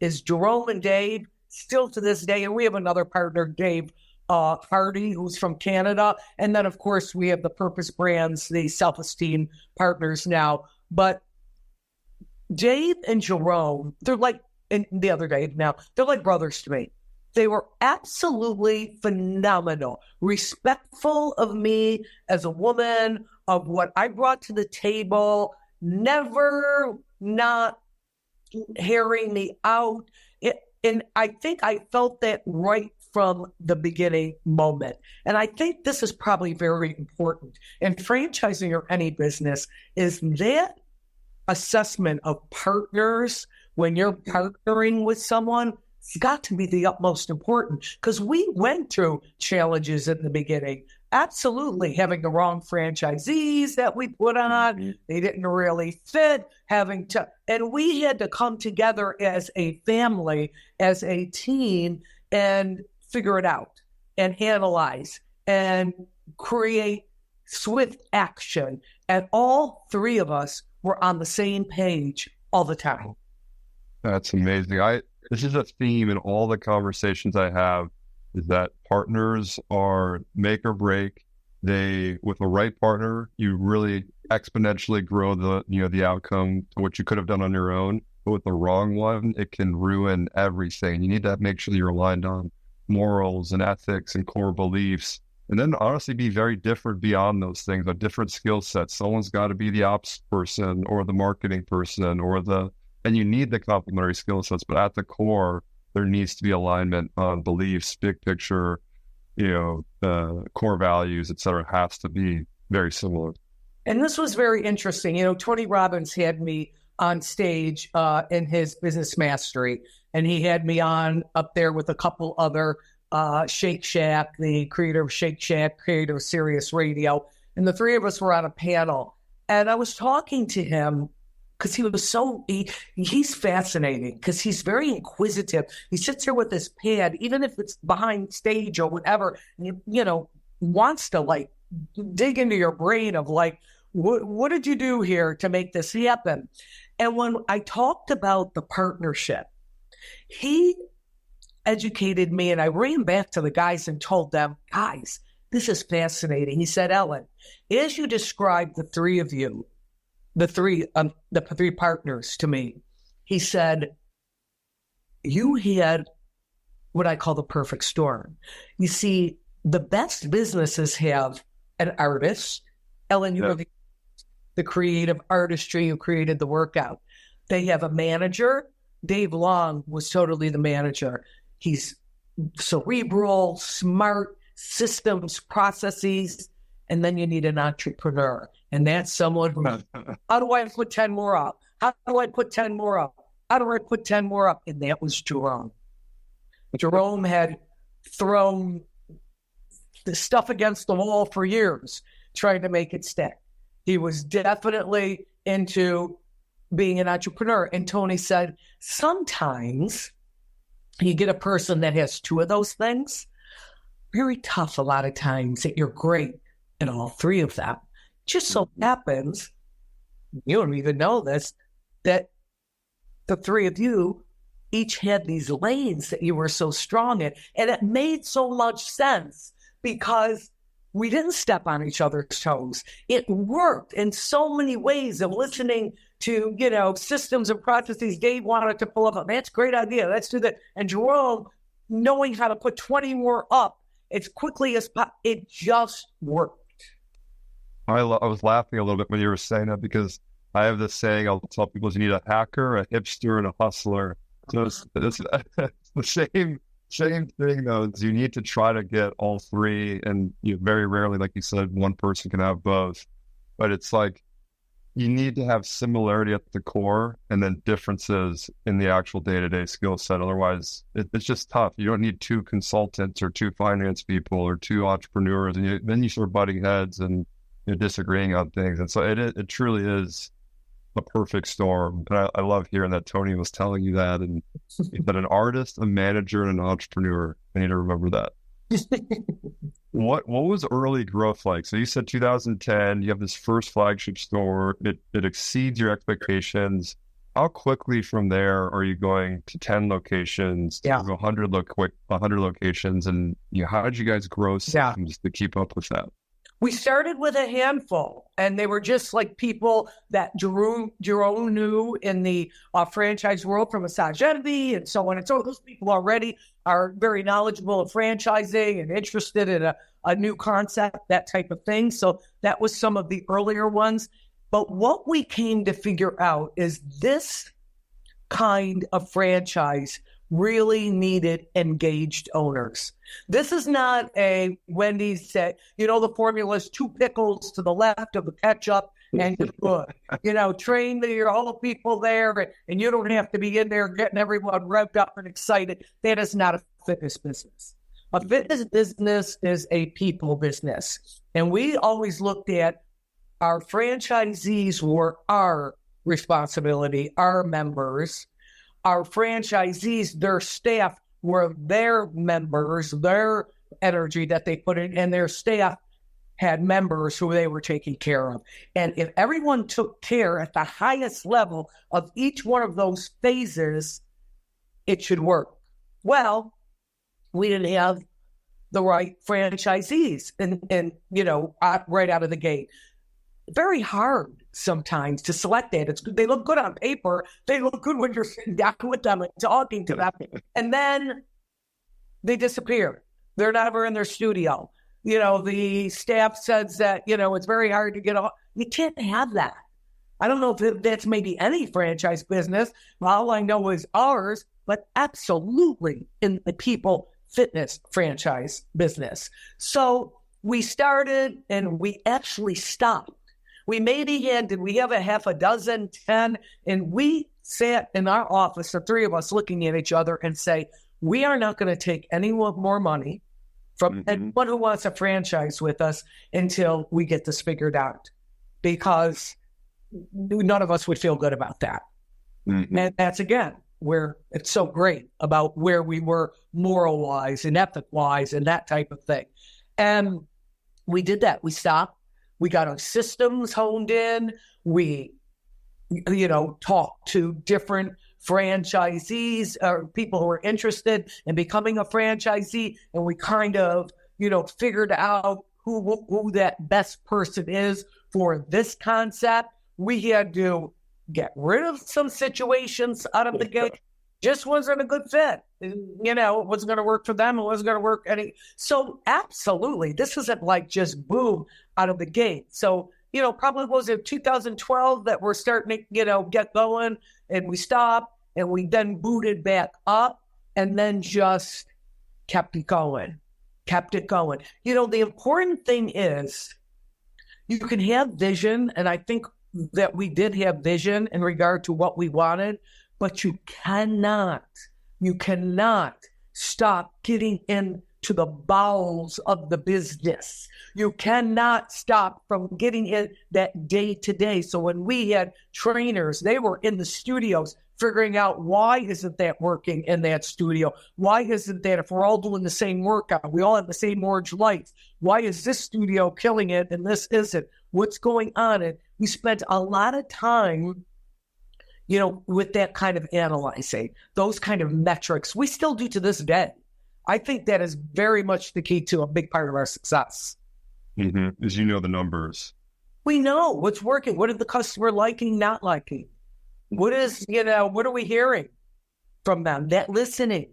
is Jerome and Dave, still to this day, and we have another partner, Dave Hardy, who's from Canada. And then, of course, we have the Purpose Brands, the Self-Esteem partners now. But Dave and Jerome, they're like, and the other Dave now, they're like brothers to me. They were absolutely phenomenal, respectful of me as a woman, of what I brought to the table, never not hearing me out. And I think I felt that right from the beginning moment. And I think this is probably very important in franchising or any business, is that assessment of partners when you're partnering with someone. It's got to be the utmost important, because we went through challenges in the beginning. Absolutely, having the wrong franchisees that we put on, they didn't really fit, and we had to come together as a family, as a team, and figure it out and analyze and create swift action. And all three of us were on the same page all the time. That's amazing. This is a theme in all the conversations I have, is that partners are make or break. With a right partner, you really exponentially grow the outcome to what you could have done on your own. But with the wrong one, it can ruin everything. You need to make sure that you're aligned on morals and ethics and core beliefs. And then honestly be very different beyond those things, a different skill set. Someone's got to be the ops person or the marketing person and you need the complementary skill sets, but at the core, there needs to be alignment on beliefs, big picture, core values, et cetera, has to be very similar. And this was very interesting. Tony Robbins had me on stage in his Business Mastery, and he had me on up there with a couple other Shake Shack, the creator of Shake Shack, creator of Sirius Radio, and the three of us were on a panel. And I was talking to him because he was he's fascinating because he's very inquisitive. He sits here with his pad, even if it's behind stage or whatever, wants to dig into your brain of what did you do here to make this happen? And when I talked about the partnership, he educated me, and I ran back to the guys and told them, guys, this is fascinating. He said, Ellen, as you described the three of you, the three partners to me, he said, you had what I call the perfect storm. You see, the best businesses have an artist. Ellen, you are the creative artistry who created the workout. They have a manager. Dave Long was totally the manager. He's cerebral, smart, systems, processes, and then you need an entrepreneur. And that's someone who, how do I put 10 more up? How do I put 10 more up? How do I put 10 more up? And that was Jerome. Jerome had thrown the stuff against the wall for years, trying to make it stick. He was definitely into being an entrepreneur. And Tony said, sometimes you get a person that has two of those things, very tough a lot of times, that you're great, in all three of them. Just so happens, you don't even know this, that the three of you each had these lanes that you were so strong in. And it made so much sense because we didn't step on each other's toes. It worked in so many ways of listening to, systems and processes. Dave wanted to pull up, that's a great idea, let's do that. And Jerome, knowing how to put 20 more up as quickly as possible, it just worked. I was laughing a little bit when you were saying that because I have this saying I'll tell people is you need a hacker, a hipster, and a hustler. So it's the same thing though, is you need to try to get all three, and very rarely, like you said, one person can have both. But it's like you need to have similarity at the core and then differences in the actual day-to-day skill set. Otherwise, it's just tough. You don't need two consultants or two finance people or two entrepreneurs, and then you start butting heads and you're disagreeing on things. And so it truly is a perfect storm. And I love hearing that Tony was telling you that. And that an artist, a manager, and an entrepreneur. I need to remember that. What was early growth like? So you said 2010, you have this first flagship store. It exceeds your expectations. How quickly from there are you going to 10 locations, to 100 locations? And how did you guys grow systems to keep up with that? We started with a handful, and they were just like people that Jerome knew in the franchise world from Massage Envy and so on. And so those people already are very knowledgeable of franchising and interested in a new concept, that type of thing. So that was some of the earlier ones. But what we came to figure out is this kind of franchise really needed engaged owners. This is not a Wendy's set, the formula is 2 pickles to the left of the ketchup and you're good. Train all the people there and you don't have to be in there getting everyone revved up and excited. That is not a fitness business. A fitness business is a people business. And we always looked at our franchisees were our responsibility, our members. Our franchisees, their staff were their members, their energy that they put in, and their staff had members who they were taking care of. And if everyone took care at the highest level of each one of those phases, it should work. Well, we didn't have the right franchisees and right out of the gate. Very hard sometimes to select that. They look good on paper. They look good when you're sitting down with them and talking to them. And then they disappear. They're never in their studio. The staff says that, it's very hard to get off. You can't have that. I don't know if that's maybe any franchise business. All I know is ours, but absolutely in the people fitness franchise business. So we started and we actually stopped. We maybe did we have a half a dozen, 10, and we sat in our office, the three of us looking at each other and say, we are not going to take any more money from anyone who wants a franchise with us until we get this figured out, because none of us would feel good about that. And that's, again, where it's so great about where we were moral-wise and ethic-wise and that type of thing. And we did that. We stopped. We got our systems honed in. We, talked to different franchisees or people who are interested in becoming a franchisee. And we kind of, figured out who that best person is for this concept. We had to get rid of some situations out of the gate. Just wasn't a good fit. It wasn't going to work for them. It wasn't going to work So absolutely, this isn't like just boom out of the gate. So, probably was in 2012 that we're starting to, get going, and we stopped and we then booted back up and then just kept it going. The important thing is you can have vision. And I think that we did have vision in regard to what we wanted, but you cannot stop getting into the bowels of the business. You cannot stop from getting in that day to day. So when we had trainers, they were in the studios figuring out why isn't that working in that studio? Why isn't that, if we're all doing the same workout, we all have the same orange lights, why is this studio killing it and this isn't? What's going on? And we spent a lot of time, with that kind of analyzing, those kind of metrics. We still do to this day. I think that is very much the key to a big part of our success. Mm-hmm. As the numbers. We know what's working. What is the customer liking, not liking? What are we hearing from them? That listening.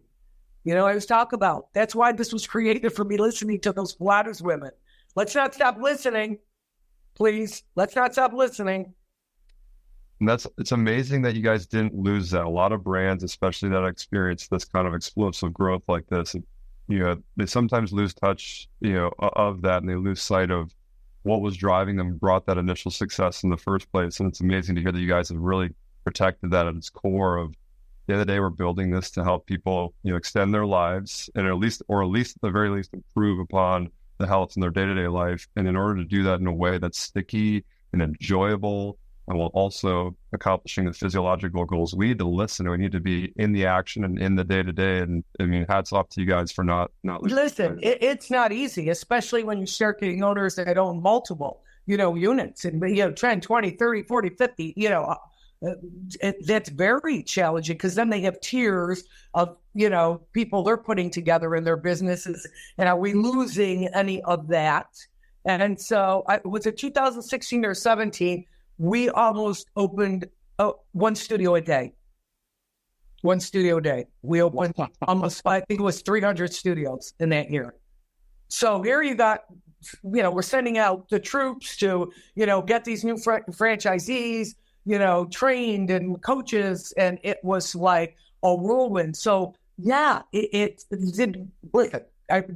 I always talk about. That's why this was created, for me listening to those Pilates women. Let's not stop listening, please. Let's not stop listening. And it's amazing that you guys didn't lose that. A lot of brands, especially that experience this kind of explosive growth like this, they sometimes lose touch, of that, and they lose sight of what was driving them, brought that initial success in the first place. And it's amazing to hear that you guys have really protected that at its core. Of the other day, we're building this to help people, extend their lives, and at least at the very least improve upon the health in their day-to-day life. And in order to do that in a way that's sticky and enjoyable, and while also accomplishing the physiological goals, we need to listen. We need to be in the action and in the day-to-day. And hats off to you guys for not listen. It's not easy, especially when you start getting owners that own multiple, units and 10, 20, 30, 40, 50, that's very challenging, because then they have tiers of, people they're putting together in their businesses. And are we losing any of that? And so was it 2016 or 17? We almost opened one studio a day. One studio a day. We opened almost, I think it was 300 studios in that year. So here you got, we're sending out the troops to, get these new franchisees, trained and coaches. And it was like a whirlwind. So yeah, it did. Listen,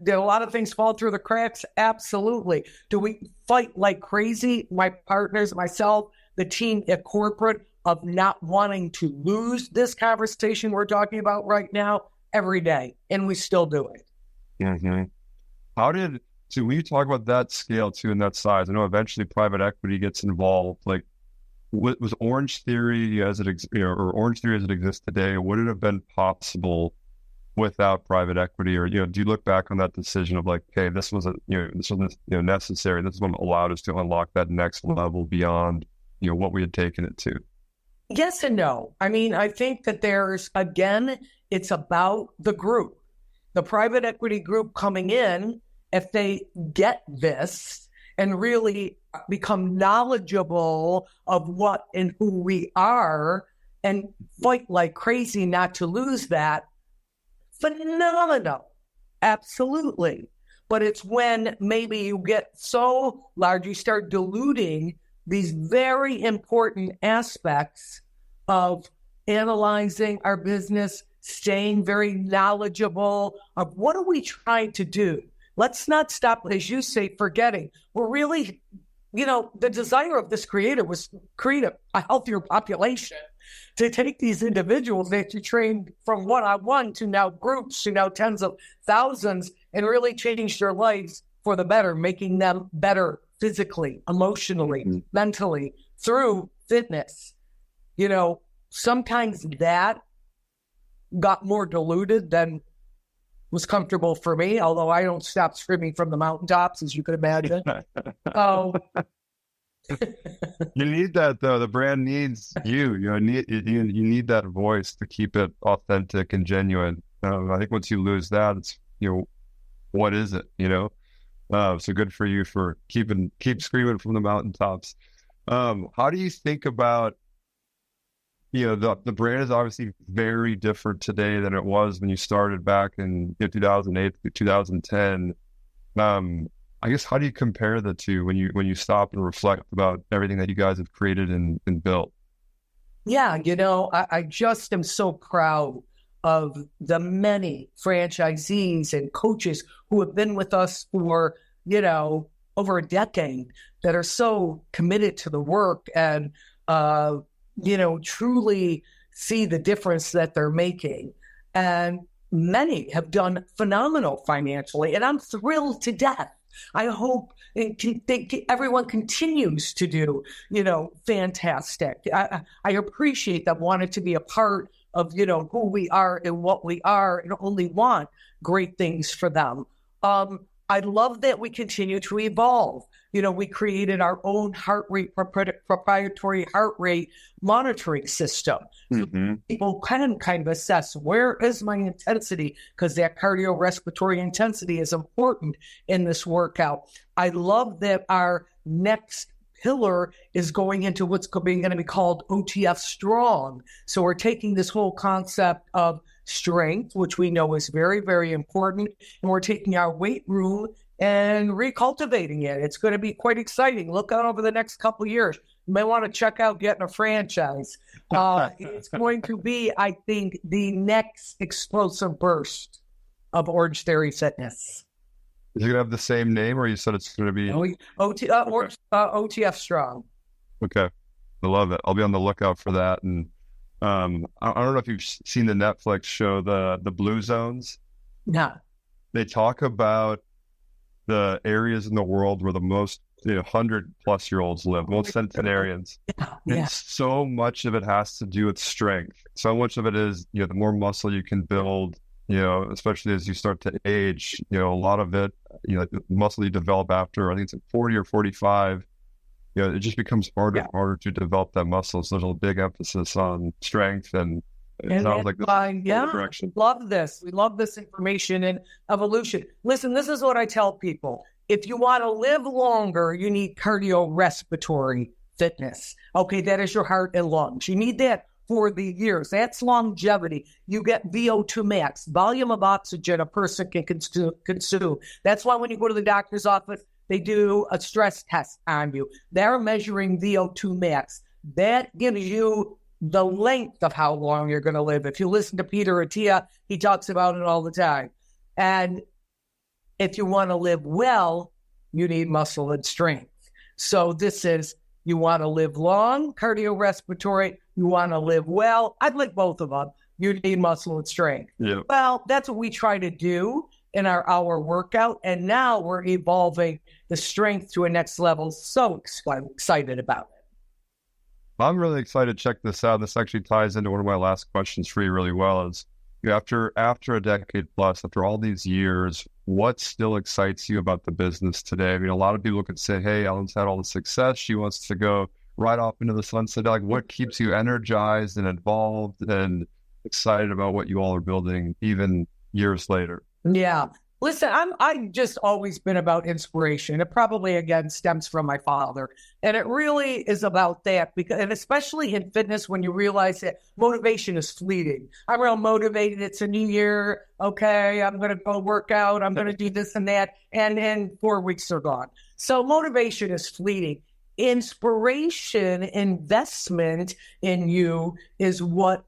did a lot of things fall through the cracks? Absolutely. Do we fight like crazy? My partners, myself, the team at corporate, of not wanting to lose this conversation we're talking about right now every day. And we still do it. Mm-hmm. So when you talk about that scale too and that size, I know eventually private equity gets involved. Like, what was Orangetheory as it or Orangetheory as it exists today? Would it have been possible without private equity? Or, do you look back on that decision of like, okay, this was necessary. This is what allowed us to unlock that next level beyond, what we had taken it to? Yes and no. I think that it's about the group, the private equity group coming in. If they get this and really become knowledgeable of what and who we are and fight like crazy not to lose that, phenomenal. Absolutely. But it's when maybe you get so large, you start diluting these very important aspects of analyzing our business, staying very knowledgeable of what are we trying to do. Let's not stop, as you say, forgetting. We're really, the desire of this creator was create a healthier population, to take these individuals that you trained from one-on-one to now groups to now tens of thousands, and really change their lives for the better, making them better physically, emotionally, mentally, through fitness. Sometimes that got more diluted than was comfortable for me, although I don't stop screaming from the mountaintops, as you could imagine. You need that, though. The brand needs you. You need that voice to keep it authentic and genuine. I think once you lose that, it's what is it? So good for you for keep screaming from the mountaintops. How do you think about the brand is obviously very different today than it was when you started back in 2008 to 2010. I guess, how do you compare the two when you stop and reflect about everything that you guys have created and built? Yeah, I just am so proud of the many franchisees and coaches who have been with us for, over a decade, that are so committed to the work and, truly see the difference that they're making. And many have done phenomenal financially. And I'm thrilled to death I hope everyone continues to do, fantastic. I appreciate them wanting to be a part of, who we are and what we are, and only want great things for them. I love that we continue to evolve. We created our own heart rate, proprietary heart rate monitoring system. Mm-hmm. People can kind of assess, where is my intensity? Because that cardiorespiratory intensity is important in this workout. I love that our next pillar is going into what's going to be called OTF Strong. So we're taking this whole concept of strength, which we know is very, very important, and we're taking our weight room and recultivating it. It's going to be quite exciting. Look out over the next couple of years. You may want to check out getting a franchise. It's going to be, I think, the next explosive burst of Orangetheory Fitness. Is it going to have the same name, or you said it's going to be OTF Strong? Okay. I love it. I'll be on the lookout for that. And I don't know if you've seen the Netflix show, the Blue Zones. No. They talk about the areas in the world where the most 100-plus-year-olds live, most centenarians. Yeah. And so much of it has to do with strength. So much of it is, the more muscle you can build, especially as you start to age, a lot of it, the muscle you develop after, I think it's at 40 or 45, it just becomes harder and harder to develop that muscle. So there's a big emphasis on strength, and it sounds like this is the direction. Love this. We love this information and evolution. Listen, this is what I tell people. If you want to live longer, you need cardiorespiratory fitness. Okay, that is your heart and lungs. You need that for the years. That's longevity. You get VO2 max, volume of oxygen a person can consume. That's why when you go to the doctor's office, they do a stress test on you. They're measuring VO2 max. That gives you the length of how long you're going to live. If you listen to Peter Attia, he talks about it all the time. And if you want to live well, you need muscle and strength. So this is, you want to live long, cardiorespiratory, you want to live well. I'd like both of them. You need muscle and strength. Yeah. Well, that's what we try to do in our hour workout. And now we're evolving the strength to a next level. So excited about it. I'm really excited to check this out. This actually ties into one of my last questions for you really well is, after a decade plus, after all these years, what still excites you about the business today? I mean, a lot of people could say, hey, Ellen's had all the success. She wants to go right off into the sunset. Like, what keeps you energized and involved and excited about what you all are building even years later? Yeah. Listen, I've just always been about inspiration. It probably, again, stems from my father. And it really is about that, and especially in fitness, when you realize that motivation is fleeting. I'm real motivated. It's a new year. Okay, I'm going to go work out. I'm going to do this and that. And 4 weeks are gone. So motivation is fleeting. Inspiration, investment in you is what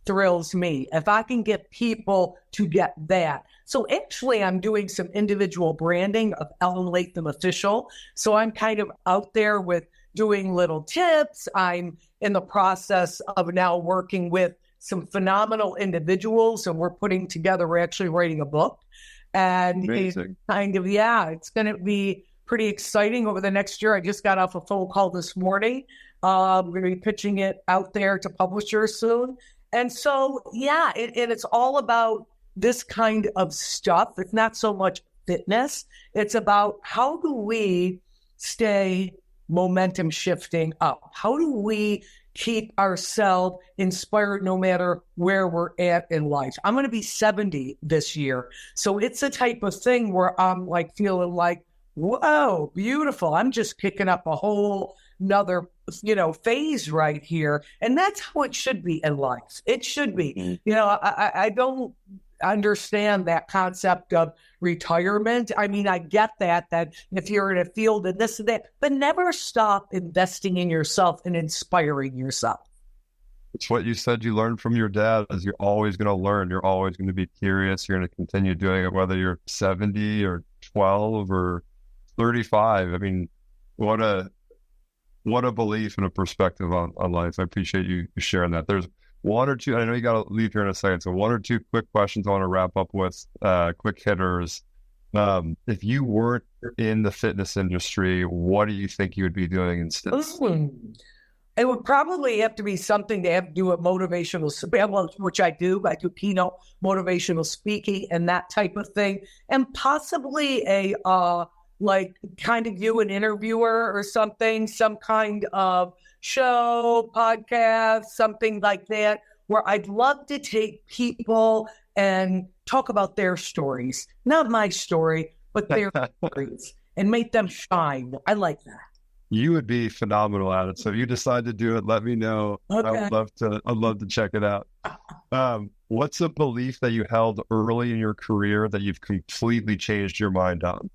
thrills me. If I can get people to get that. So actually, I'm doing some individual branding of Ellen Latham Official. So I'm kind of out there with doing little tips. I'm in the process of now working with some phenomenal individuals, and we're actually writing a book. And it's it's going to be pretty exciting over the next year. I just got off a phone call this morning. We're going to be pitching it out there to publishers soon. And so, it's all about this kind of stuff. It's not so much fitness. It's about, how do we stay momentum shifting up? How do we keep ourselves inspired no matter where we're at in life? I'm going to be 70 this year. So it's a type of thing where I'm like feeling like, whoa, beautiful. I'm just picking up a whole another phase right here. And that's how it should be in life. It should be. I don't understand that concept of retirement. I mean, I get that if you're in a field and this and that, but never stop investing in yourself and inspiring yourself. It's what you said you learned from your dad, is you're always going to learn. You're always going to be curious. You're going to continue doing it, whether you're 70 or 12 or 35. I mean, what a belief and a perspective on life. I appreciate you sharing that. There's one or two, I know you got to leave here in a second, so one or two quick questions I want to wrap up with, quick hitters. If you weren't in the fitness industry, what do you think you would be doing instead? It would probably have to be something to have to do with motivational, which I do. I do keynote motivational speaking and that type of thing, and possibly a like kind of you an interviewer or something, some kind of show, podcast, something like that, where I'd love to take people and talk about their stories, not my story, but their stories, and make them shine. I like that. You would be phenomenal at it. So if you decide to do it, let me know. Okay. I'd love to check it out. What's a belief that you held early in your career that you've completely changed your mind on?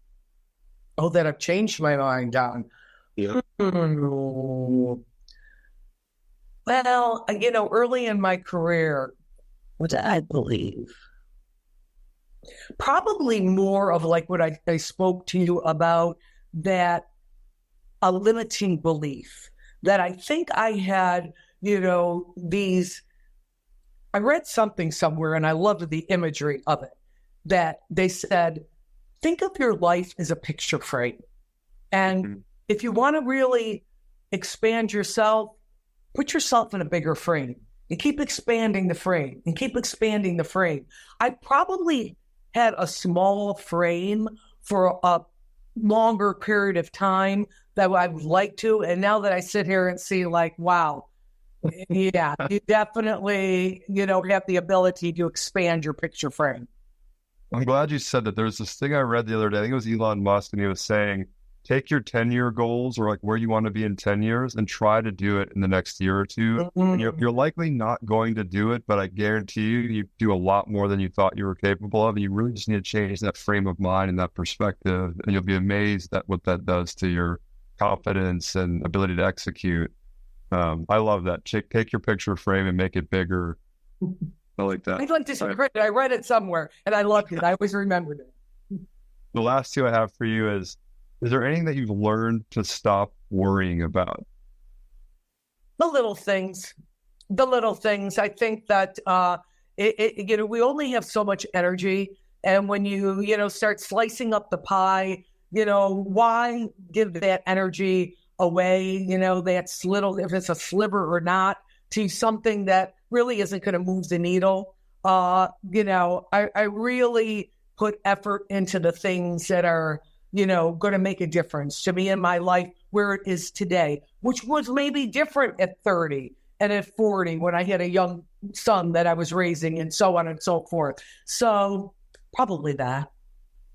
Oh, that I've changed my mind on. Yeah. Well, early in my career, what did I believe? Probably more of like what I spoke to you about, that a limiting belief that I think I had, I read something somewhere and I loved the imagery of it, that they said, think of your life as a picture frame. And if you want to really expand yourself, put yourself in a bigger frame and keep expanding the frame and keep expanding the frame. I probably had a small frame for a longer period of time that I would like to. And now that I sit here and see like, wow, yeah, you definitely, have the ability to expand your picture frame. I'm glad you said that. There's this thing I read the other day. I think it was Elon Musk, and he was saying, take your 10-year goals or like where you want to be in 10 years and try to do it in the next year or two. And you're likely not going to do it, but I guarantee you do a lot more than you thought you were capable of. And you really just need to change that frame of mind and that perspective. And you'll be amazed at what that does to your confidence and ability to execute. I love that. Take your picture frame and make it bigger. I like that. I'd like to say credit. I read it somewhere and I loved it. I always remembered it. The last two I have for you is there anything that you've learned to stop worrying about? The little things. I think that, we only have so much energy. And when you, start slicing up the pie, why give that energy away, that's little, if it's a sliver or not, to something that really isn't going to move the needle. I really put effort into the things that are, going to make a difference to me in my life where it is today, which was maybe different at 30 and at 40 when I had a young son that I was raising and so on and so forth. So probably that.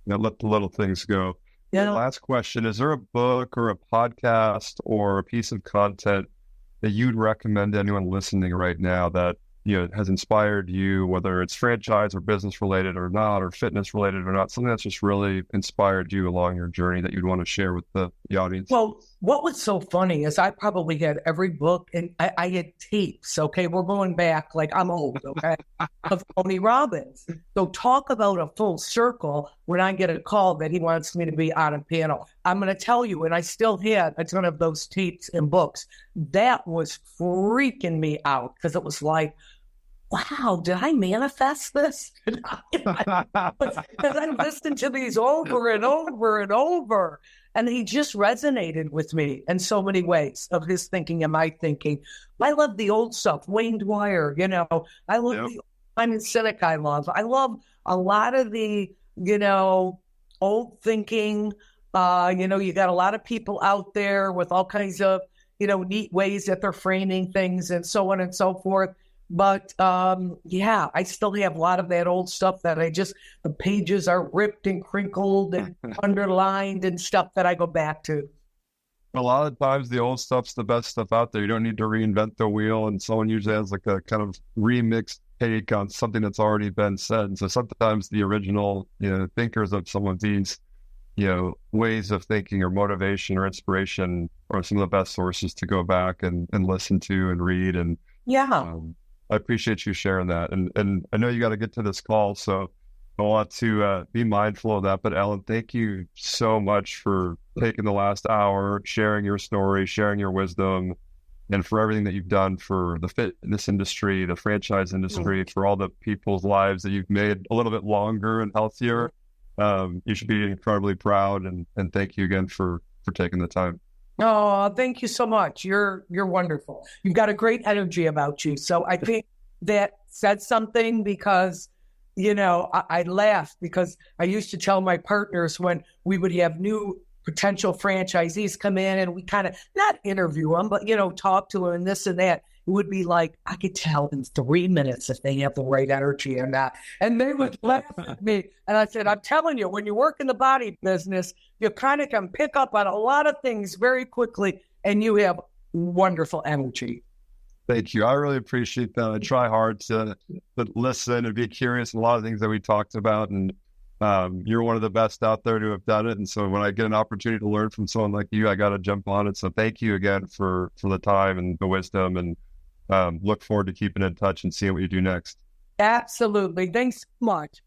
Now let the little things go. Yeah. Last question. Is there a book or a podcast or a piece of content that you'd recommend to anyone listening right now that has inspired you, whether it's franchise or business related or not, or fitness related or not, something that's just really inspired you along your journey that you'd want to share with the audience? Well, what was so funny is I probably had every book and I had tapes. Okay. We're going back, like I'm old, okay, of Tony Robbins. So talk about a full circle when I get a call that he wants me to be on a panel. I'm going to tell you, and I still had a ton of those tapes and books. That was freaking me out because it was like, wow, did I manifest this? Because I listened to these over and over and over. And he just resonated with me in so many ways of his thinking and my thinking. I love the old stuff, Wayne Dwyer, I love the Simon Sinek I love. I love a lot of the, old thinking. You got a lot of people out there with all kinds of, neat ways that they're framing things and so on and so forth. But I still have a lot of that old stuff that the pages are ripped and crinkled and underlined and stuff that I go back to. A lot of times the old stuff's the best stuff out there. You don't need to reinvent the wheel, and someone usually has like a kind of remixed take on something that's already been said. And so sometimes the original, thinkers of some of these, ways of thinking or motivation or inspiration are some of the best sources to go back and listen to and read. And I appreciate you sharing that. And I know you got to get to this call, so I want to be mindful of that. But Ellen, thank you so much for taking the last hour, sharing your story, sharing your wisdom, and for everything that you've done for the fitness industry, the franchise industry, for all the people's lives that you've made a little bit longer and healthier. You should be incredibly proud, and thank you again for taking the time. Oh, thank you so much. You're wonderful. You've got a great energy about you. So I think that said something because, I laugh because I used to tell my partners when we would have new potential franchisees come in and we kind of not interview them, but, talk to them and this and that. It would be like, I could tell in 3 minutes if they have the right energy or not. And they would laugh at me. And I said, I'm telling you, when you work in the body business, you kind of can pick up on a lot of things very quickly and you have wonderful energy. Thank you. I really appreciate that. I try hard to listen and be curious in a lot of things that we talked about. And you're one of the best out there to have done it. And so when I get an opportunity to learn from someone like you, I got to jump on it. So thank you again for the time and the wisdom, and look forward to keeping in touch and seeing what you do next. Absolutely. Thanks so much.